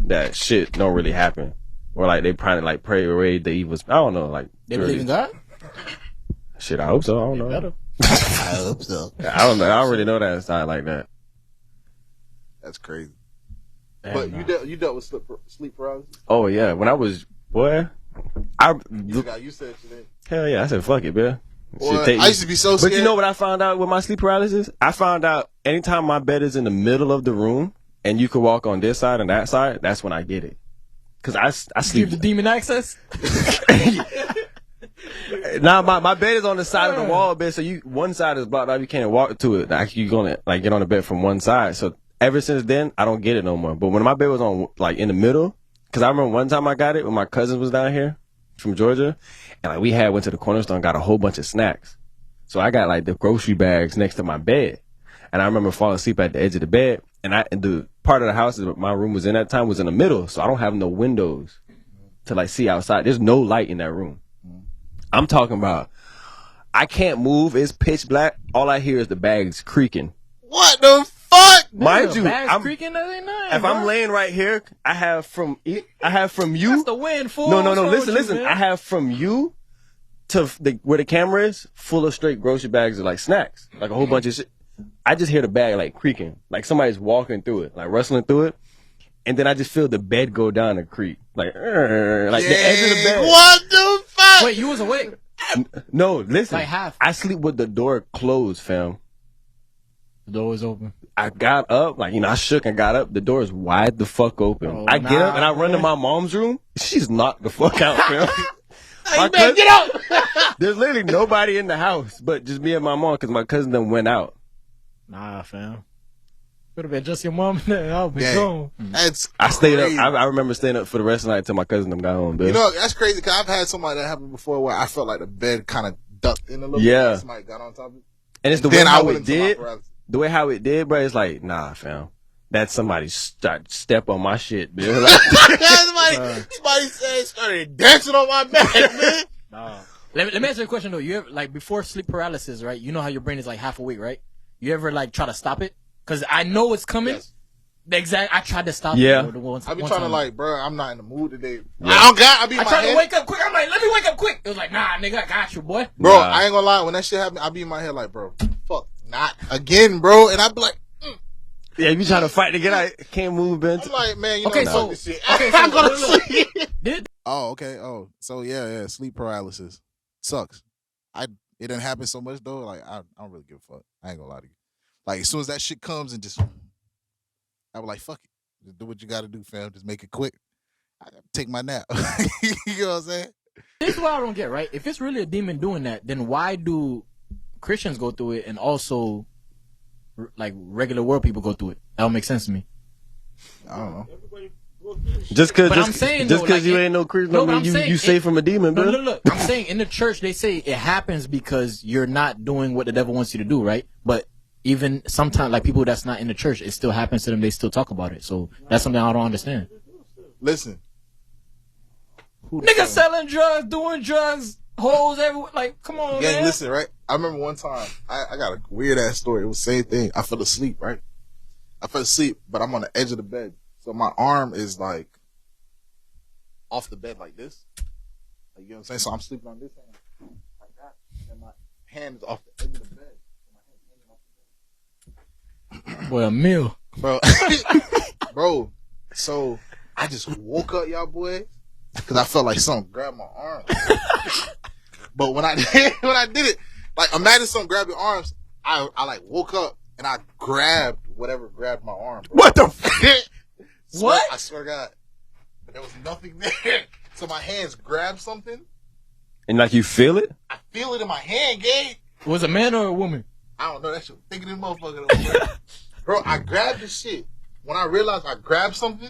that shit don't really happen, or like they trying to like pray away the evils. I don't know, like They believe in God? shit. I hope so. I don't know. Better. I hope so. I don't know. I don't really know that side like that. That's crazy. But you dealt with sleep paralysis. Oh yeah, when I was boy, You said you didn't. hell yeah, I said fuck it, man. Well, I used to be so scared. But you know what I found out with my sleep paralysis? I found out anytime my bed is in the middle of the room and you can walk on this side and that side, that's when I get it. Cause I sleep. Give the demon access. Now my bed is on the side of the wall, bed, so one side is blocked off. You can't walk to it. Like you gonna like get on the bed from one side. So ever since then, I don't get it no more. But when my bed was on like in the middle, cause I remember one time I got it when my cousin was down here from Georgia, and like we went to the corner store and got a whole bunch of snacks. So I got like the grocery bags next to my bed, and I remember falling asleep at the edge of the bed. And the part of the house that my room was in at the time was in the middle, so I don't have no windows to like see outside. There's no light in that room. I'm talking about I can't move. It's pitch black. All I hear is the bags creaking. What the fuck? Mind you, bags creaking, that ain't nothing, if bro. I'm laying right here, I have from you. That's the wind, fool. No. What's wrong with Listen. you, man? I have from you to where the camera is, full of straight grocery bags of like snacks, like a whole bunch of shit. I just hear the bag like creaking, like somebody's walking through it, like rustling through it, and then I just feel the bed go down and creak, like the edge of the bed. What the fuck? Wait, you was awake? No, listen. Like half. I sleep with the door closed, fam. The door was open. I got up, like, I shook and got up. The door is wide the fuck open. Oh, I get up and I run to man. my mom's room. She's knocked the fuck out, fam. Hey, man, get out! There's literally nobody in the house but just me and my mom because my cousin done went out. Nah, fam. Could have been just your mom and that. I'll be Dang. gone. That's I stayed crazy. up. I remember staying up for the rest of the night until my cousin them got home, bitch. You know, that's crazy because I've had something like that happen before where I felt like the bed kind of ducked in a little Yeah. bit. Somebody got on top of it. And it's the Then way I how went it into my did. paralysis. The way how it did, bro, it's like, nah, fam. That's somebody step on my shit, bitch. Like, somebody started dancing on my back, man. Nah. Let me answer your question though. You ever, like, before sleep paralysis, right? You know how your brain is like half awake, right? You ever like try to stop it? Cause I know it's coming. Yes. I tried to stop Yeah. it. I be trying to like, bro, I'm not in the mood today. Yeah. I don't got. I be in I my tried head. to wake up quick. I'm like, let me wake up quick. It was like, nah, nigga, I got you, boy. Bro, Nah. I ain't gonna lie. When that shit happened, I be in my head like, bro, fuck, not again, bro. And I be like, yeah, you trying to fight to get out, can't move, bitch. I'm like, man, you Okay, know, so- fuck this shit. okay, so I'm gonna look. sleep. Oh, okay. Oh, so yeah, sleep paralysis sucks. It didn't happen so much though. Like I don't really give a fuck. I ain't gonna lie to you. Like as soon as that shit comes and just, I was like, fuck it, just do what you got to do, fam. Just make it quick. I gotta take my nap. You know what I'm saying? This is what I don't get, right? If it's really a demon doing that, then why do Christians go through it and also like regular world people go through it? That don't make sense to me. I don't know. Everybody go through this. Just cause, But I'm saying, just though, cause like, you it- ain't no Christian, No, don't but mean I'm you saying safe from a demon, No, bro. look. I'm saying in the church they say it happens because you're not doing what the devil wants you to do, right? But even sometimes, like people that's not in the church, it still happens to them. They still talk about it. So that's something I don't understand. Listen, Niggas selling drugs, doing drugs, hoes everywhere. Like, come on, gang, man. listen, right? I remember one time, I got a weird ass story. It was the same thing. I fell asleep, right? I fell asleep, but I'm on the edge of the bed. So my arm is like off the bed like this. Like, you know what I'm saying? So I'm sleeping on this hand like that. And my hand is off the edge of the bed. Boy, a meal. Bro, bro, so I just woke up, y'all boys, because I felt like something grabbed my arm. But when I did it, like imagine something grabbed your arms. I like woke up and I grabbed whatever grabbed my arm. Bro. What the What? I swear to God, there was nothing there. So my hands grabbed something. And like you feel it? I feel it in my hand, gang. Was it a man or a woman? I don't know that shit. Thinking this motherfucker. Bro, I grabbed this shit. When I realized I grabbed something,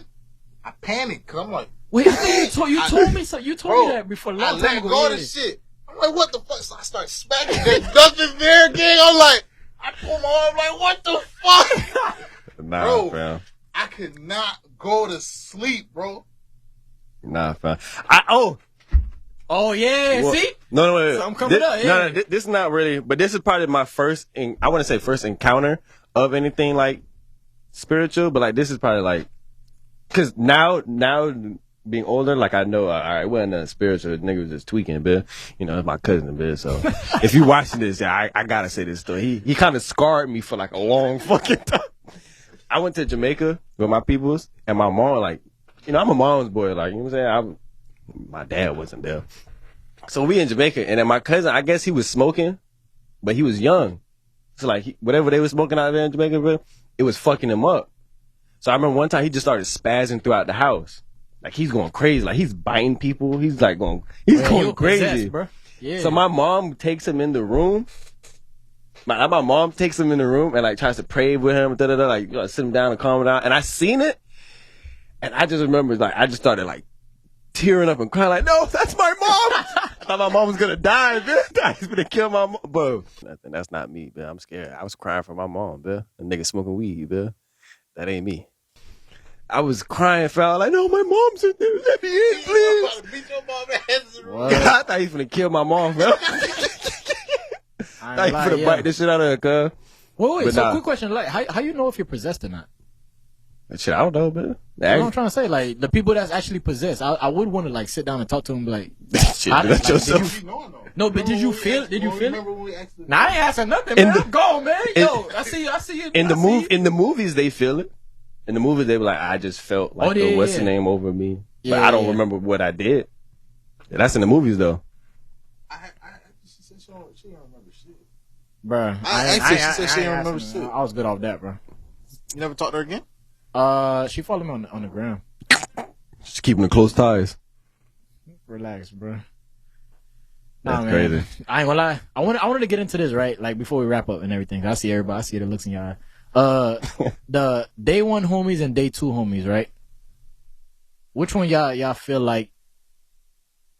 I panicked. Cause I'm like, Wait, I think you told me so. You told bro, me that before a I long let time ago. go of yeah. this shit. I'm like, what the fuck? So I start smacking. There's nothing there, gang. I'm like, I pull my arm. Like, what the fuck? Nah, Bro. fam. I could not go to sleep, bro. Nah, fam. Oh yeah, Well, see? No, wait. Something coming up, yeah. No, this is not really, but this is probably my first, I want to say first encounter of anything like spiritual, but like this is probably like, cause now being older, like I know, all right, it wasn't a spiritual nigga was just tweaking, Bill. You know, it's my cousin, Bill. So if you watching this, yeah, I gotta say this story. He kind of scarred me for like a long fucking time. I went to Jamaica with my peoples, and my mom, like, you know, I'm a mom's boy, like, you know what I'm saying? My dad wasn't there. So we in Jamaica, and then my cousin, I guess he was smoking, but he was young. So like, whatever they were smoking out there in Jamaica, bro, it was fucking him up. So I remember one time he just started spazzing throughout the house. Like he's going crazy. Like he's biting people. He's like going crazy. Possessed, bro. Yeah. So my mom takes him in the room. My mom takes him in the room and like tries to pray with him, like, you know, sit him down and calm him down. And I seen it. And I just remember, like, I just started like tearing up and crying like, no, that's my mom. I thought my mom was going to die, bitch. He's going to kill my mom. Bro, nothing. That's not me, man. I'm scared. I was crying for my mom, bitch. A nigga smoking weed, bitch. That ain't me. I was crying for like, no, my mom's in there. Let me in, please. Beat your mom ass. I thought he was finna kill my mom, bro. I thought he finna bite this shit out of her, cuz. Wait, so quick question, like, how you know if you're possessed or not? Shit, I don't know, man. You know what I'm trying to say? Like, the people that's actually possessed, I would want to, like, sit down and talk to them, like, shit, that's yourself. No, but did you feel it? Did you feel it? Nah, I ain't asking nothing, man. I'm gone, man. Yo, I see you. In the movies, they feel it. In the movies, they were like, I just felt like what's the name over me. But I don't remember what I did. Yeah, that's in the movies, though. She said she don't remember shit. Bruh. She said she don't remember shit. I was good off that, bro. You never talked to her again? She followed me on the ground. Just keeping the close ties. Relax, bro. That's man. crazy. I ain't gonna lie. I wanted to get into this, right? Like, before we wrap up and everything. I see everybody. I see the looks in your eye. The day one homies and day two homies, right? Which one y'all feel like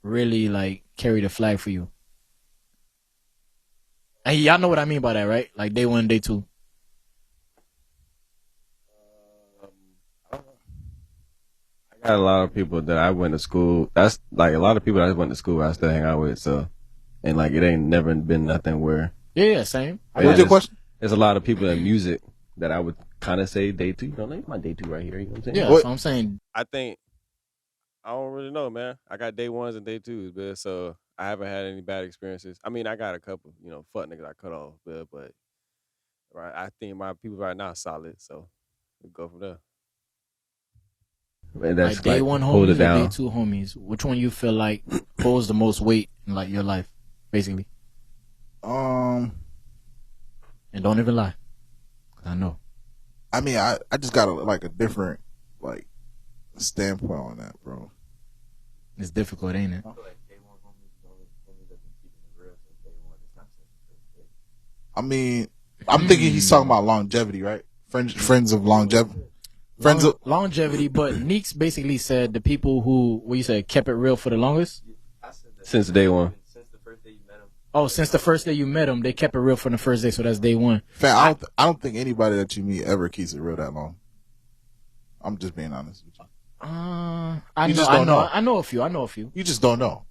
really like carry the flag for you? And y'all know what I mean by that, right? Like day one, day two. I got a lot of people that I went to school. That's like a lot of people that I went to school I still hang out with. So, and like it ain't never been nothing where. Yeah, same. What's your question? There's a lot of people in music that I would kind of say day two. You know, like my day two right here. You know what I'm saying? Yeah, that's what I'm saying. I think I don't really know, man. I got day ones and day twos, but so I haven't had any bad experiences. I mean, I got a couple, you know, fuck niggas I cut off, but right, I think my people right now are solid, so we go from there. And that's like day one hold homies it down. and day two homies. Which one you feel like holds the most weight in like your life, basically? And don't even lie. I know. I mean, I just got a different like standpoint on that, bro. It's difficult, ain't it? I mean, I'm thinking he's talking about longevity, right? Friends of longevity. Longevity, but Neeks basically said the people who, what you said, kept it real for the longest? Since day one. Oh, since the first day you met them, they kept it real from the first day, so that's day one. Fam, I don't think anybody that you meet ever keeps it real that long. I'm just being honest with you. I know a few. You just don't know.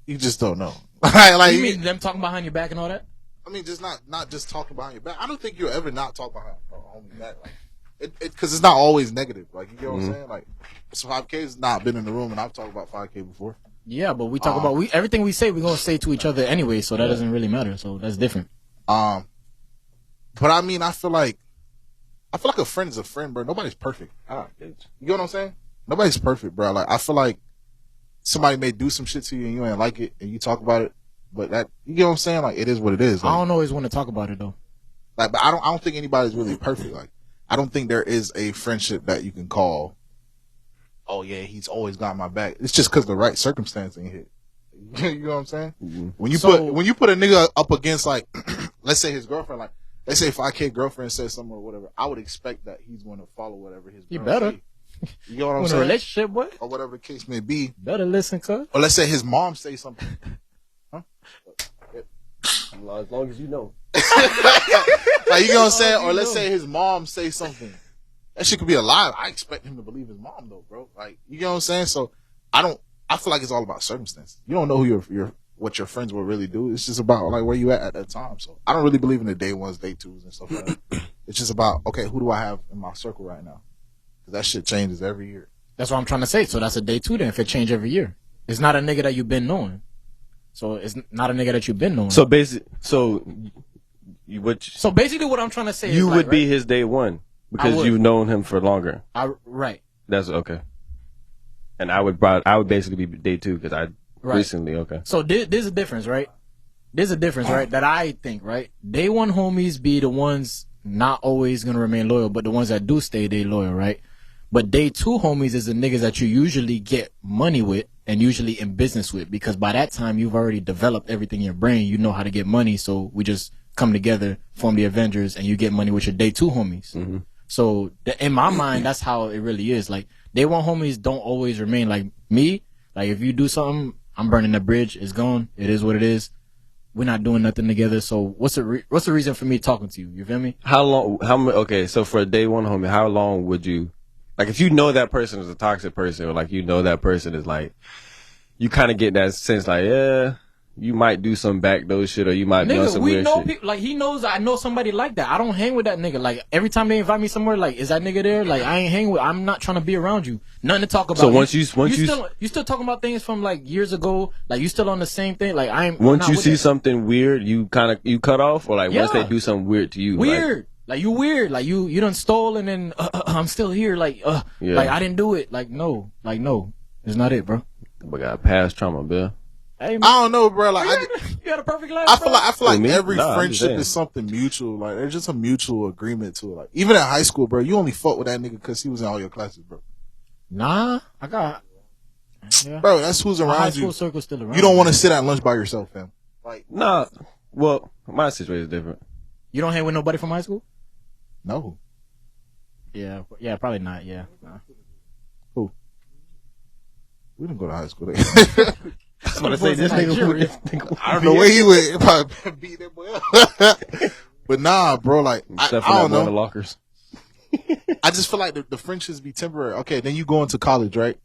You just don't know. You mean them talking behind your back and all that? I mean, just not just talking behind your back. I don't think you'll ever not talk behind your back. Like, because it's not always negative. Like, you get what I'm saying? Like, so 5K's not been in the room, and I've talked about 5K before. Yeah, but we talk about everything we say, we're gonna say to each other anyway, so that doesn't really matter. So that's different. But I mean, I feel like a friend is a friend, bro. Nobody's perfect. You get what I'm saying? Nobody's perfect, bro. Like, I feel like somebody may do some shit to you and you ain't like it, and you talk about it, but that, you get what I'm saying? Like, it is what it is. Like, I don't always want to talk about it though. Like, but I don't think anybody's really perfect. Like, I don't think there is a friendship that you can call, oh yeah, he's always got my back. It's just because the right circumstance ain't hit. You know what I'm saying? Mm-hmm. When you put a nigga up against, like, let's say his girlfriend, like, let's say 5K girlfriend says something or whatever, I would expect that he's going to follow whatever his girl better. say. You know what I'm saying? A relationship, boy, or whatever the case may be. Better listen, cuz. Or let's say his mom say something. Huh? As long as you know. Like, you know what I'm saying? Or let's say his mom say something. That shit could be a lie. I expect him to believe his mom though, bro. Like, you know what I'm saying? So I feel like it's all about circumstances. You don't know who what your friends will really do. It's just about like where you at that time. So I don't really believe in the day ones, day twos and stuff like that. It's just about, okay, who do I have in my circle right now? Because that shit changes every year. That's what I'm trying to say. So that's a day 2 then if it change every year. It's not a nigga that you've been knowing. So it's not a nigga that you've been knowing. So basically, you would. So basically what I'm trying to say You is would like, be right? his day one because would. you've known him for longer. Right. That's okay. And I would basically be day 2 because I recently okay. So there's a difference, right? There's a difference, right? That I think, right? Day 1 homies be the ones not always gonna remain loyal, but the ones that do stay, they loyal, right? But day 2 homies is the niggas that you usually get money with and usually in business with, because by that time you've already developed everything in your brain. You know how to get money, so we just come together, form the Avengers, and you get money with your day 2 homies. Mm-hmm. So in my mind, that's how it really is. Like day 1 homies don't always remain. Like me, like if you do something, I'm burning the bridge. It's gone. It is what it is. We're not doing nothing together. So what's the reason for me talking to you? You feel me? How long? Okay, so for a day 1 homie, how long would you? Like, if you know that person is a toxic person, or like you know that person is like, you kind of get that sense, like, yeah, you might do some backdoor shit, or you might be on some weird shit. People, like, he knows I know somebody like that. I don't hang with that nigga. Like, every time they invite me somewhere, like, is that nigga there? Like, I ain't hang with. I'm not trying to be around you. Nothing to talk about. So once you still talking about things from like years ago. Like, you still on the same thing. Like, once you see something weird, you cut off, or like once they do something weird to you, weird. Like you weird, like you done stole and then I'm still here, like like I didn't do it, like no, it's not it, bro. But got past trauma, Bill. Hey, man. I don't know, bro. Like you had a perfect life. I feel like Me? every Nah, I'm friendship saying. is something mutual. Like there's just a mutual agreement to it. Like even in high school, bro, you only fought with that nigga because he was in all your classes, bro. Nah, I got. Yeah. Bro, that's who's My high around school you. circle's still around. You don't want to sit at lunch by yourself, fam. Like Nah, well, my situation is different. You don't hang with nobody from high school? no. Yeah, probably not. Yeah. Nah. We didn't go to high school. I was about to say this nigga. I don't know where he went. Probably beat that boy up. But nah, bro. Like I don't The know. lockers. I just feel like the friendships be temporary. Okay, then you go into college, right?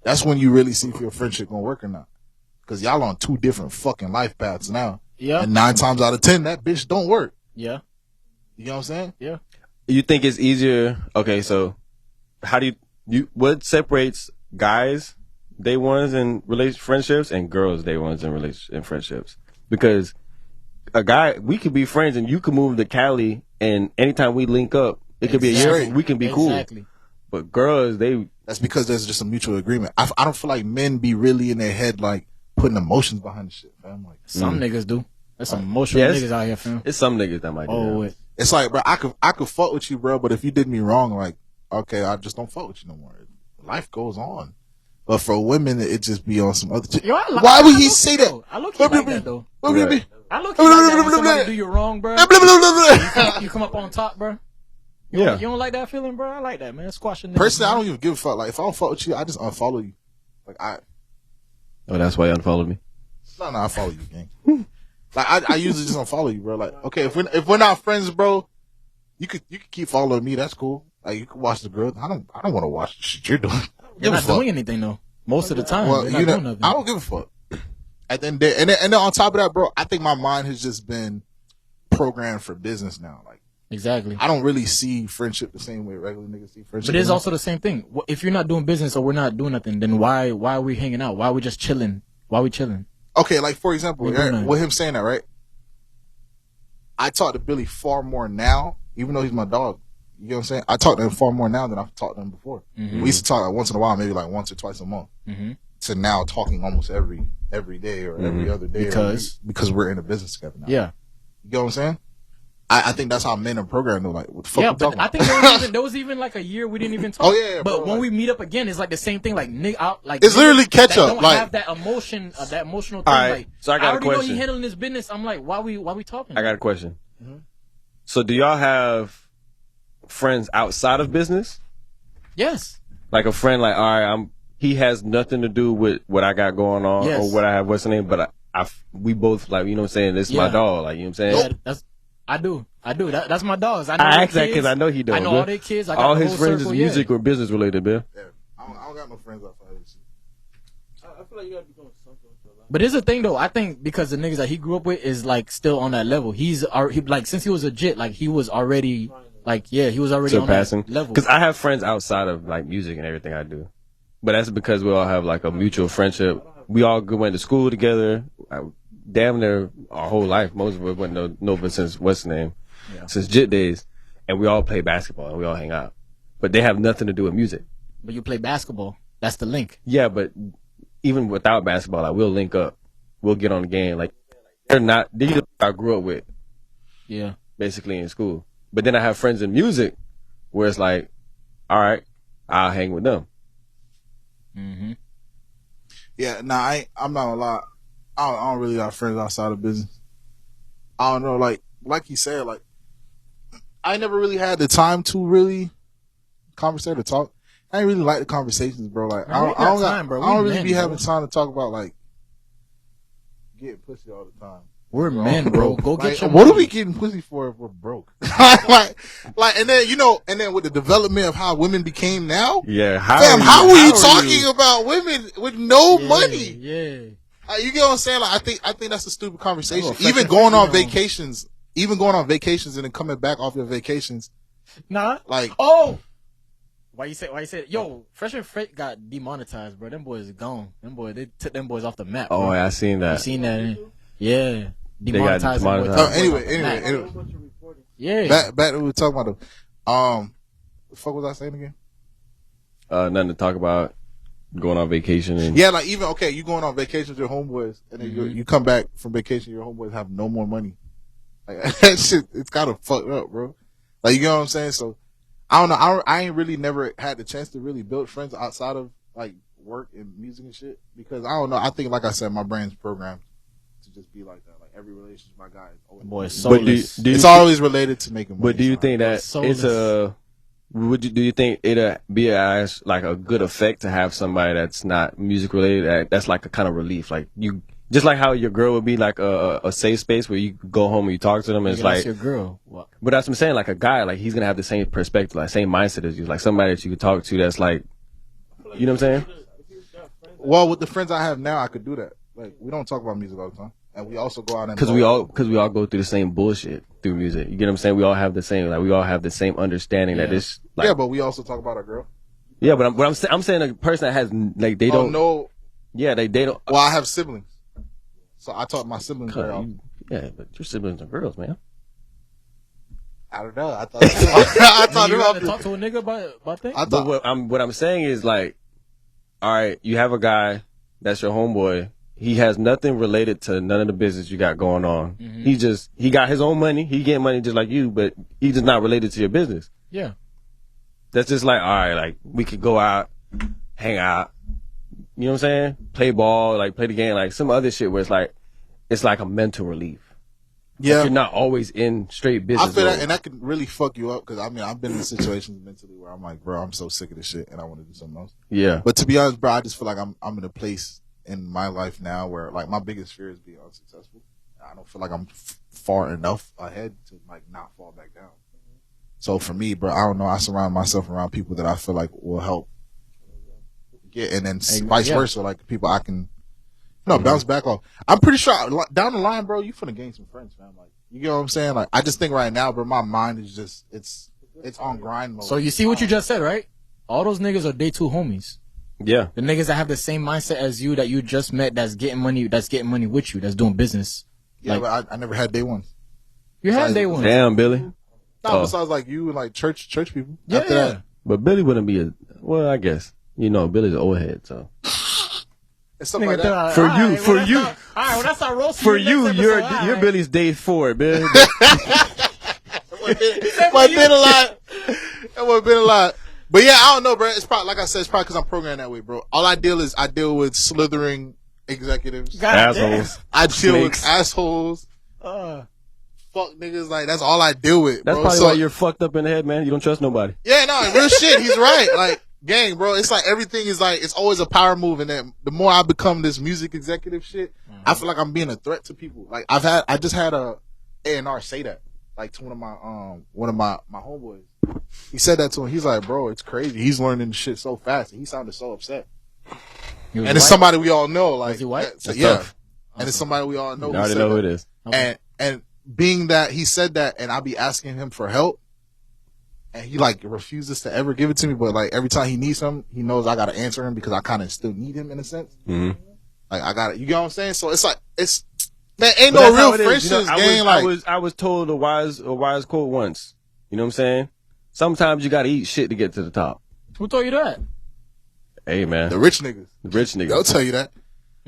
That's when you really see if your friendship gonna work or not. Because y'all on 2 different fucking life paths now. Yeah. And 9 times out of 10, that bitch don't work. Yeah. You know what I'm saying? Yeah. You think it's easier? Okay, so how do you what separates guys day ones in friendships and girls day ones in friendships? Because a guy, we could be friends and you could move to Cali, and anytime we link up, it could be a year. We can be cool. But girls, That's because there's just a mutual agreement. I don't feel like men be really in their head like putting emotions behind the shit, fam. Like Some niggas do. There's some emotional niggas out here, fam. it's some niggas that might do that. it's like, bro, I could fuck with you, bro, but if you did me wrong, like, okay, I just don't fuck with you no more. Life goes on. But for women, it just be on some other shit. Why would he say that? I look like that though. Right. I look like that when somebody do you wrong, bro. You come up on top, bro. You don't like that feeling, bro? I like that, man. Squashing. Personally, I don't even give a fuck. Like, if I don't fuck with you, I just unfollow you. Like, Oh, that's why you unfollowed me. No, I follow you, gang. Like, I usually just unfollow you, bro. Like, okay, if we're not friends, bro, you could keep following me. That's cool. Like, you can watch the girl. I don't want to watch the shit you're doing. You're not doing anything though. Most of the time, Well, you're not doing nothing. I don't give a fuck. At the end of the day, and then on top of that, bro, I think my mind has just been programmed for business now. Like, exactly. I don't really see friendship the same way regular niggas see friendship. But it's also the same thing. If you're not doing business or we're not doing nothing, then why are we hanging out? Why are we just chilling? Why are we chilling? Okay, like for example, We doing with him saying that, right? I talk to Billy far more now, even though he's my dog. You know what I'm saying? I talk to him far more now than I've talked to him before. Mm-hmm. We used to talk like once in a while, maybe like once or twice a month. Mm-hmm. To now talking almost every day or every other day because we're in a business together now. Yeah, you know what I'm saying? I think that's how men are programmed. They're like, what the fuck? Yeah, we but talking I about? think there was even like a year we didn't even talk. Oh yeah, but bro, when like, we meet up again, it's like the same thing. Like nigga, like it's literally catch that up. Don't like have that emotion, that emotional thing. All right, Like, so I got a already know question. he handling his business. I'm like, why we talking? I got a question. Mm-hmm. So do y'all have friends outside of business? Yes. Like a friend, like, all right, he has nothing to do with what I got going on or what I have, what's the name, but we both, like, you know what I'm saying, this is my dog, like, you know what I'm saying? Yeah, I do. That's my dogs. I asked that because I know he does. I know all their kids. I got all the his whole friends circle, is music or business related, Bill. Yeah, I don't got no friends outside of this shit. I feel like you gotta be doing something with your life. But here's the thing, though. I think because the niggas that he grew up with is like still on that level. He like since he was a jit, like he was already like he was already Surpassing. on that level. Because I have friends outside of like music and everything I do. but that's because we all have like a mutual friendship. We all went to school together. Damn near our whole life. Most of us went to Nova since what's the name? Yeah. Since JIT days. And we all play basketball and we all hang out. But they have nothing to do with music. But you play basketball. That's the link. Yeah, but even without basketball, like we'll link up. We'll get on the game. Like these I grew up with. Yeah. Basically in school. But then I have friends in music where it's like, all right, I'll hang with them. Mm-hmm. Yeah, nah, I'm not gonna lie. I don't really got friends outside of business. I don't know, like you said, like I never really had the time to really conversate or talk. I ain't really like the conversations, bro. Like I don't really be having time to talk about like getting pussy all the time. We're men, bro. Go get your What money. are we getting pussy for if we're broke? like, and then with the development of how women became now. Yeah, how are you talking about women with no money? Yeah. You get what I'm saying? Like, I think that's a stupid conversation. Even going on vacations and then coming back off your vacations. Nah. Like, Why you say it? Yo, Fresh and Fit got demonetized, bro. Them boys gone. They took them boys off the map. Oh, bro. yeah, I seen that. You seen that? Yeah. They got Demonetized. demonetized. Anyway. Yeah. Back to what we were talking about. The fuck was I saying again? Nothing to talk about. Going on vacation and Yeah, like even you going on vacation with your homeboys, and then you come back from vacation, your homeboys have no more money. Like that shit, it's kind of fucked up, bro. Like you know what I'm saying? So I don't know. I ain't really never had the chance to really build friends outside of like work and music and shit because I don't know. I think like I said, my brain's programmed to just be like that. Like every relationship, my guy is always. Boy, soulless. It's always related to making money. But do you think that soulless. it's a? Do you think it'll be like a good effect to have somebody that's not music related? That's like a kind of relief. Like you, just like how your girl would be like a safe space where you go home and you talk to them. And it's like your girl. What? But that's what I'm saying. Like a guy, like he's gonna have the same perspective, like same mindset as you. Like somebody that you could talk to. That's like, you know what I'm saying? Well, with the friends I have now, I could do that. Like we don't talk about music all the time, and we also go out and because we all go through the same bullshit through music. You get what I'm saying? We all have the same understanding that it's like, yeah, but we also talk about our girl. Yeah, but I'm saying a person that has like they don't know. Yeah, they don't. Well, I have siblings, so I talk to my siblings very often. Yeah, but your siblings are girls, man. I don't know. I thought you rather talk to a nigga about things. But what I'm saying is like, all right, you have a guy that's your homeboy. He has nothing related to none of the business you got going on. Mm-hmm. He got his own money. He getting money just like you, but he's just not related to your business. Yeah. That's just like, all right, like we could go out, hang out, you know what I'm saying? Play ball, like play the game, like some other shit where it's like a mental relief. Yeah. Like you're not always in straight business. I feel that, and that can really fuck you up because I mean, I've been in situations mentally where I'm like, bro, I'm so sick of this shit and I want to do something else. Yeah. But to be honest, bro, I just feel like I'm in a place in my life now where like my biggest fear is being unsuccessful. I don't feel like I'm far enough ahead to like not fall back down. So for me, bro, I don't know. I surround myself around people that I feel like will help get, and then vice versa, like people I can, bounce back off. I'm pretty sure down the line, bro, you finna gain some friends, man. Like, you get what I'm saying? Like, I just think right now, bro, my mind is just it's on grind mode. So you see what you just said, right? All those niggas are day two homies. Yeah. The niggas that have the same mindset as you that you just met, that's getting money with you, that's doing business. Yeah, like, but I never had day ones. You had day ones. Damn, Billy. No, besides like you and like church people. Yeah. After that, But Billy wouldn't be I guess. Billy's an old head, so. it's something like that. For you. All right, well, that's our roast. For you, you're Billy's day 4, Billy. It would have been a lot. But yeah, I don't know, bro. It's probably, like I said, it's probably because I'm programmed that way, bro. All I deal with slithering executives. Assholes. I deal with assholes. Fuck niggas, like that's all I deal with. That's bro. probably why you're fucked up in the head, man. You don't trust nobody. Yeah, no, real shit. He's right. Like, gang, bro. It's like everything is like it's always a power move, and then the more I become this music executive shit, I feel like I'm being a threat to people. Like I just had a A&R say that, like to one of my homeboys. He said that to him. He's like, bro, it's crazy. He's learning shit so fast, and he sounded so upset. And it's somebody we all know. Like, is he white? Yeah, tough. And it's somebody we all know. I already know who it is. Okay. And being that he said that, and I be asking him for help, and he like refuses to ever give it to me. But like every time he needs something, he knows I gotta answer him because I kind of still need him in a sense. Mm-hmm. Like I got it. You get what I'm saying? So it's like man, ain't But no that's how real it is. friendships, You know, gang. I was told a wise quote once. You know what I'm saying? Sometimes you gotta eat shit to get to the top. Who told you that? Hey man, the rich niggas. rich niggas. They'll tell you that.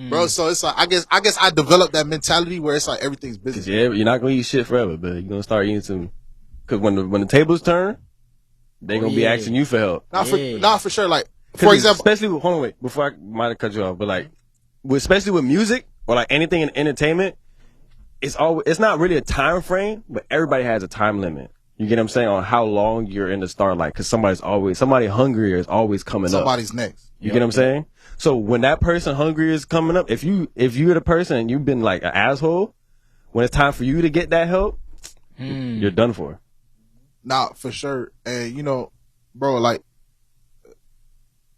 Bro, so it's like I guess I developed that mentality where it's like everything's business. Yeah, you're not gonna eat shit forever, but you're gonna start eating some. Cause when the tables turn, they gonna be asking you for help. Not for sure. Like for example, especially with, hold on, wait, before I might have cut you off, but like, especially with music or like anything in entertainment, it's not really a time frame, but everybody has a time limit. You get what I'm saying on how long you're in the starlight, because somebody hungrier is always coming up. somebody's next. You get what I'm saying? So when that person hungry is coming up, if you're the person and you've been like an asshole, when it's time for you to get that help, you're done for. Nah, for sure. And you know, bro, like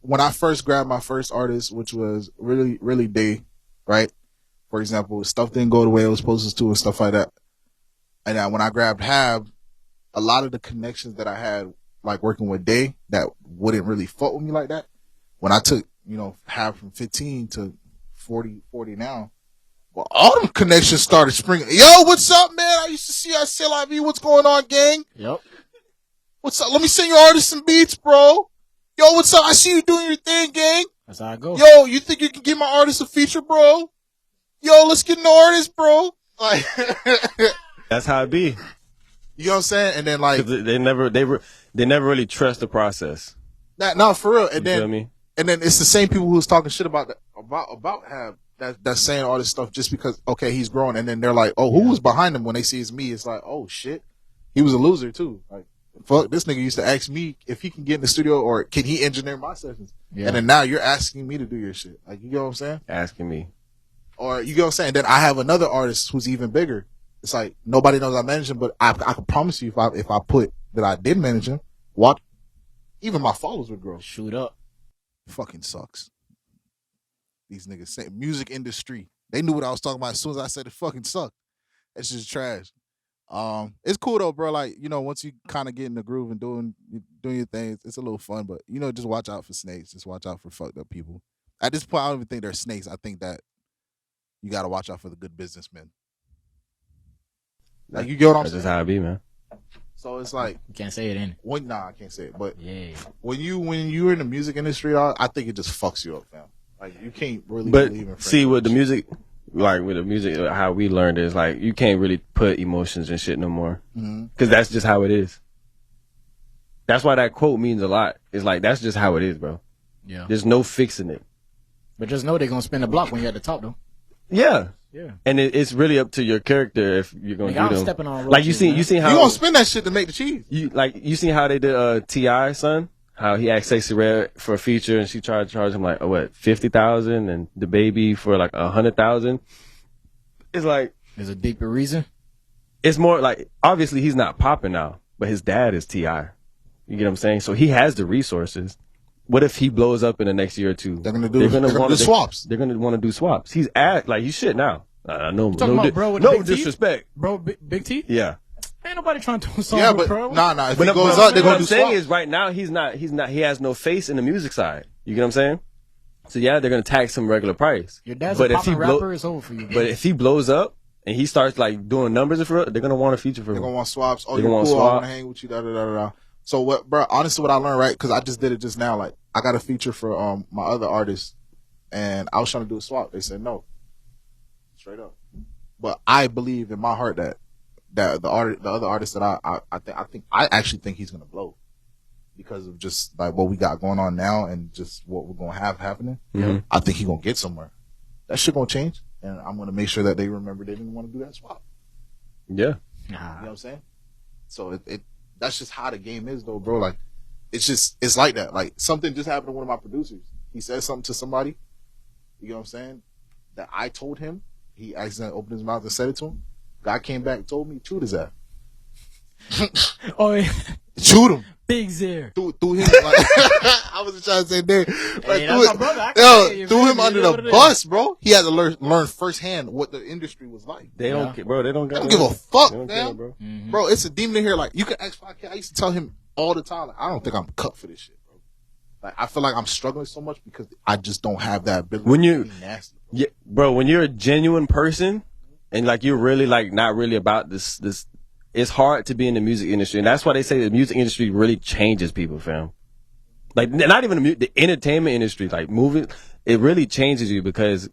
when I first grabbed my first artist, which was really, really Day, right? For example, stuff didn't go the way it was supposed to and stuff like that. And then when I grabbed Hab, a lot of the connections that I had, like working with Day, that wouldn't really fuck with me like that. When I took, you know, Hab from 15 to 40 now, well, all them connections started springing. Yo, what's up, man? I used to see I say like me. What's going on, gang? Yep. What's up? Let me send your artists some beats, bro. Yo, what's up? I see you doing your thing, gang. That's how I go. Yo, you think you can give my artist a feature, bro? Yo, let's get an artist, bro. Like, That's how it be. you know what I'm saying? And then like, 'Cause they never really trust the process. no, for real. And You feel then, me? and then it's the same people who's talking shit about Hab that's saying all this stuff just because okay he's growing, and then they're like, oh, who was behind him? When they see it's me, it's like, oh shit, he was a loser too. Like, fuck, this nigga used to ask me if he can get in the studio or can he engineer my sessions, and then now you're asking me to do your shit. Like, you get what I'm saying? Asking me. Or you get what I'm saying? Then I have another artist who's even bigger. It's like nobody knows I manage him, but I can promise you if I put that I did manage him, what even my followers would grow. Shoot up. Fucking sucks. These niggas say music industry. They knew what I was talking about as soon as I said it fucking sucked. It's just trash. It's cool though, bro. Like, you know, once you kind of get in the groove and doing your thing, it's a little fun. But you know, just watch out for snakes. Just watch out for fucked up people. At this point, I don't even think they're snakes. I think that you got to watch out for the good businessmen. Like, you get what I'm That's saying? just how it be, man. So it's like, You can't say it in. nah, I can't say it. But Yeah. when you're in the music industry, I think it just fucks you up, fam. Like, you can't really believe in But see, with the music, how we learned is like you can't really put emotions and shit no more, because that's just how it is. That's why that quote means a lot. It's like that's just how it is, bro. Yeah. There's no fixing it. But just know they're gonna spin the block when you're at the top, though. Yeah. Yeah. And it's really up to your character if you're gonna Nigga, I'm do them. stepping on Like you roaches, seen man. how you gonna spend that shit to make the cheese. you seen how they did T.I., son? How he asked Sexy Red for a feature and she tried to charge him like what, 50,000, and the baby for like 100,000. It's like There's a deeper reason. it's more like obviously he's not popping now, but his dad is T.I. You get what I'm saying? So he has the resources. What if he blows up in the next year or two? They're gonna do swaps. They're gonna want to do swaps. He's he's shit now. No, talking about bro with no big teeth? disrespect. Bro, Big T? Yeah. Ain't nobody trying to do a song Yeah, with but bro. nah. If But he goes but up, they're what gonna I'm do saying swaps. is right now he's not he has no face in the music side. You get what I'm saying? So yeah, they're gonna tax him regular price. Your dad's But a if he poppin' blow- rapper, it's over for you. But if he blows up and he starts like doing numbers for it, they're gonna want a feature for They're him. gonna want swaps. Oh, They're you're gonna cool. want I swap. wanna hang with you. Da da da da. So what, bro? Honestly, what I learned, right? Because I just did it just now. Like, I got a feature for my other artist, and I was trying to do a swap. They said no, straight up. But I believe in my heart that the other artist that I actually think he's gonna blow because of just like what we got going on now and just what we're gonna have happening. Mhm. I think he's gonna get somewhere. That shit gonna change, and I'm gonna make sure that they remember they didn't want to do that swap. Yeah. You know what I'm saying? So it that's just how the game is though, bro. Like, it's like that. Like, something just happened to one of my producers. He said something to somebody, you know what I'm saying, that I told him. He accidentally opened his mouth and said it to him. Guy came back and told me, chewed his ass. Oh, yeah. Chewed him. Big Zir. Threw him like I wasn't trying to say that. Like, Hey, that's my brother. I can say it, threw man. him under You know the what it bus, bro. He had to learn firsthand what the industry was like. They don't care, bro. They don't I don't give a fuck, They don't man. care, bro. Bro, it's a demon in here. Like, you can ask 5K. I used to tell him all the time. Like, I don't think I'm cut for this shit, bro. Like I feel like I'm struggling so much because I just don't have that ability. When you, to be nasty, bro. yeah, bro, when you're a genuine person and like you're really like not really about this, it's hard to be in the music industry, and that's why they say the music industry really changes people, fam. Like not even the entertainment industry, like movies, it really changes you because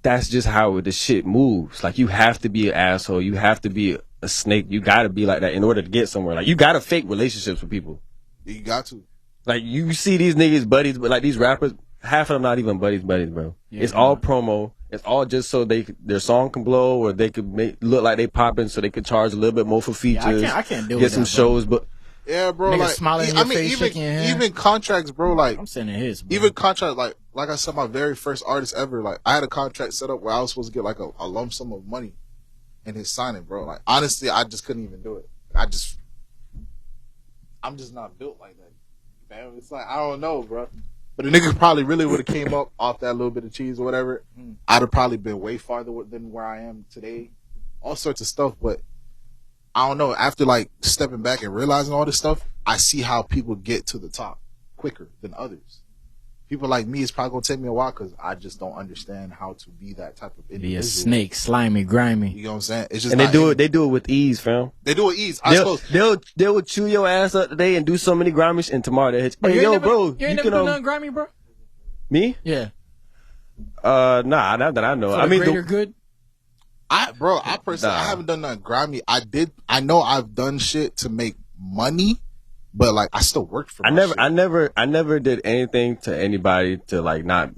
that's just how the shit moves. Like you have to be an asshole, you have to be a snake, you gotta be like that in order to get somewhere. Like you gotta fake relationships with people. You got to. Like you see these niggas buddies, but like these rappers, half of them not even buddies, bro. Yeah, it's all promo. It's all just so their song can blow, or they could look like they popping, so they could charge a little bit more for features. I can't deal get with some that, shows, but Yeah, bro. Niggas Like, smiling in I your mean, face, shaking your hand. even contracts, bro. Like, I'm sending his. Bro. even contracts, like I said, my very first artist ever. Like, I had a contract set up where I was supposed to get like a lump sum of money in his signing, bro. Like, honestly, I just couldn't even do it. I'm just not built like that. Man, it's like I don't know, bro. But the nigga probably really would have came up off that little bit of cheese or whatever. I'd have probably been way farther than where I am today. All sorts of stuff, but I don't know. After like stepping back and realizing all this stuff, I see how people get to the top quicker than others. People like me, it's probably gonna take me a while because I just don't understand how to be that type of individual. Be a snake, slimy, grimy. You know what I'm saying? It's just and they do it with ease, fam. They do it ease. I suppose. They will chew your ass up today and do so many Grammys, and tomorrow they hit you. Hey, yo, bro, you ain't never done nothing grimy, bro? Me? Yeah. Nah, not that I know. For I mean, greater good. I personally, I haven't done nothing grimy. I know I've done shit to make money, but like I still worked for. I never did anything to anybody to like not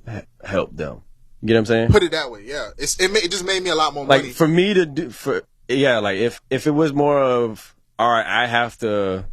help them. You get what I'm saying? Put it that way, yeah. It just made me a lot more like money. for me to do like if it was more of all right, I have to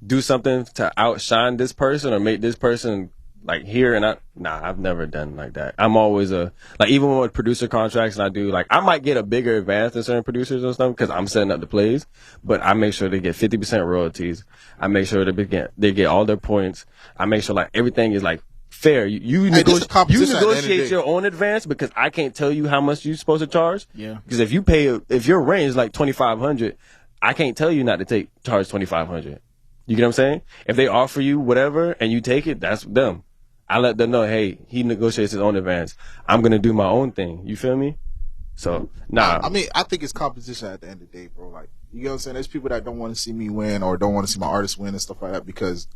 do something to outshine this person or make this person like here, and I've never done like that. I'm always like even with producer contracts, and I do like I might get a bigger advance than certain producers or something because I'm setting up the plays, but I make sure they get 50% royalties. I make sure they get all their points. I make sure like everything is like fair. You negotiate your own advance because I can't tell you how much you're supposed to charge. Yeah. Because if your range is like 2,500, I can't tell you not to charge 2,500. You get what I'm saying? If they offer you whatever and you take it, that's them. I let them know, hey, he negotiates his own advance. I'm gonna do my own thing. You feel me? So nah. I mean, I think it's competition at the end of the day, bro. Like, you know what I'm saying? There's people that don't want to see me win or don't want to see my artists win and stuff like that because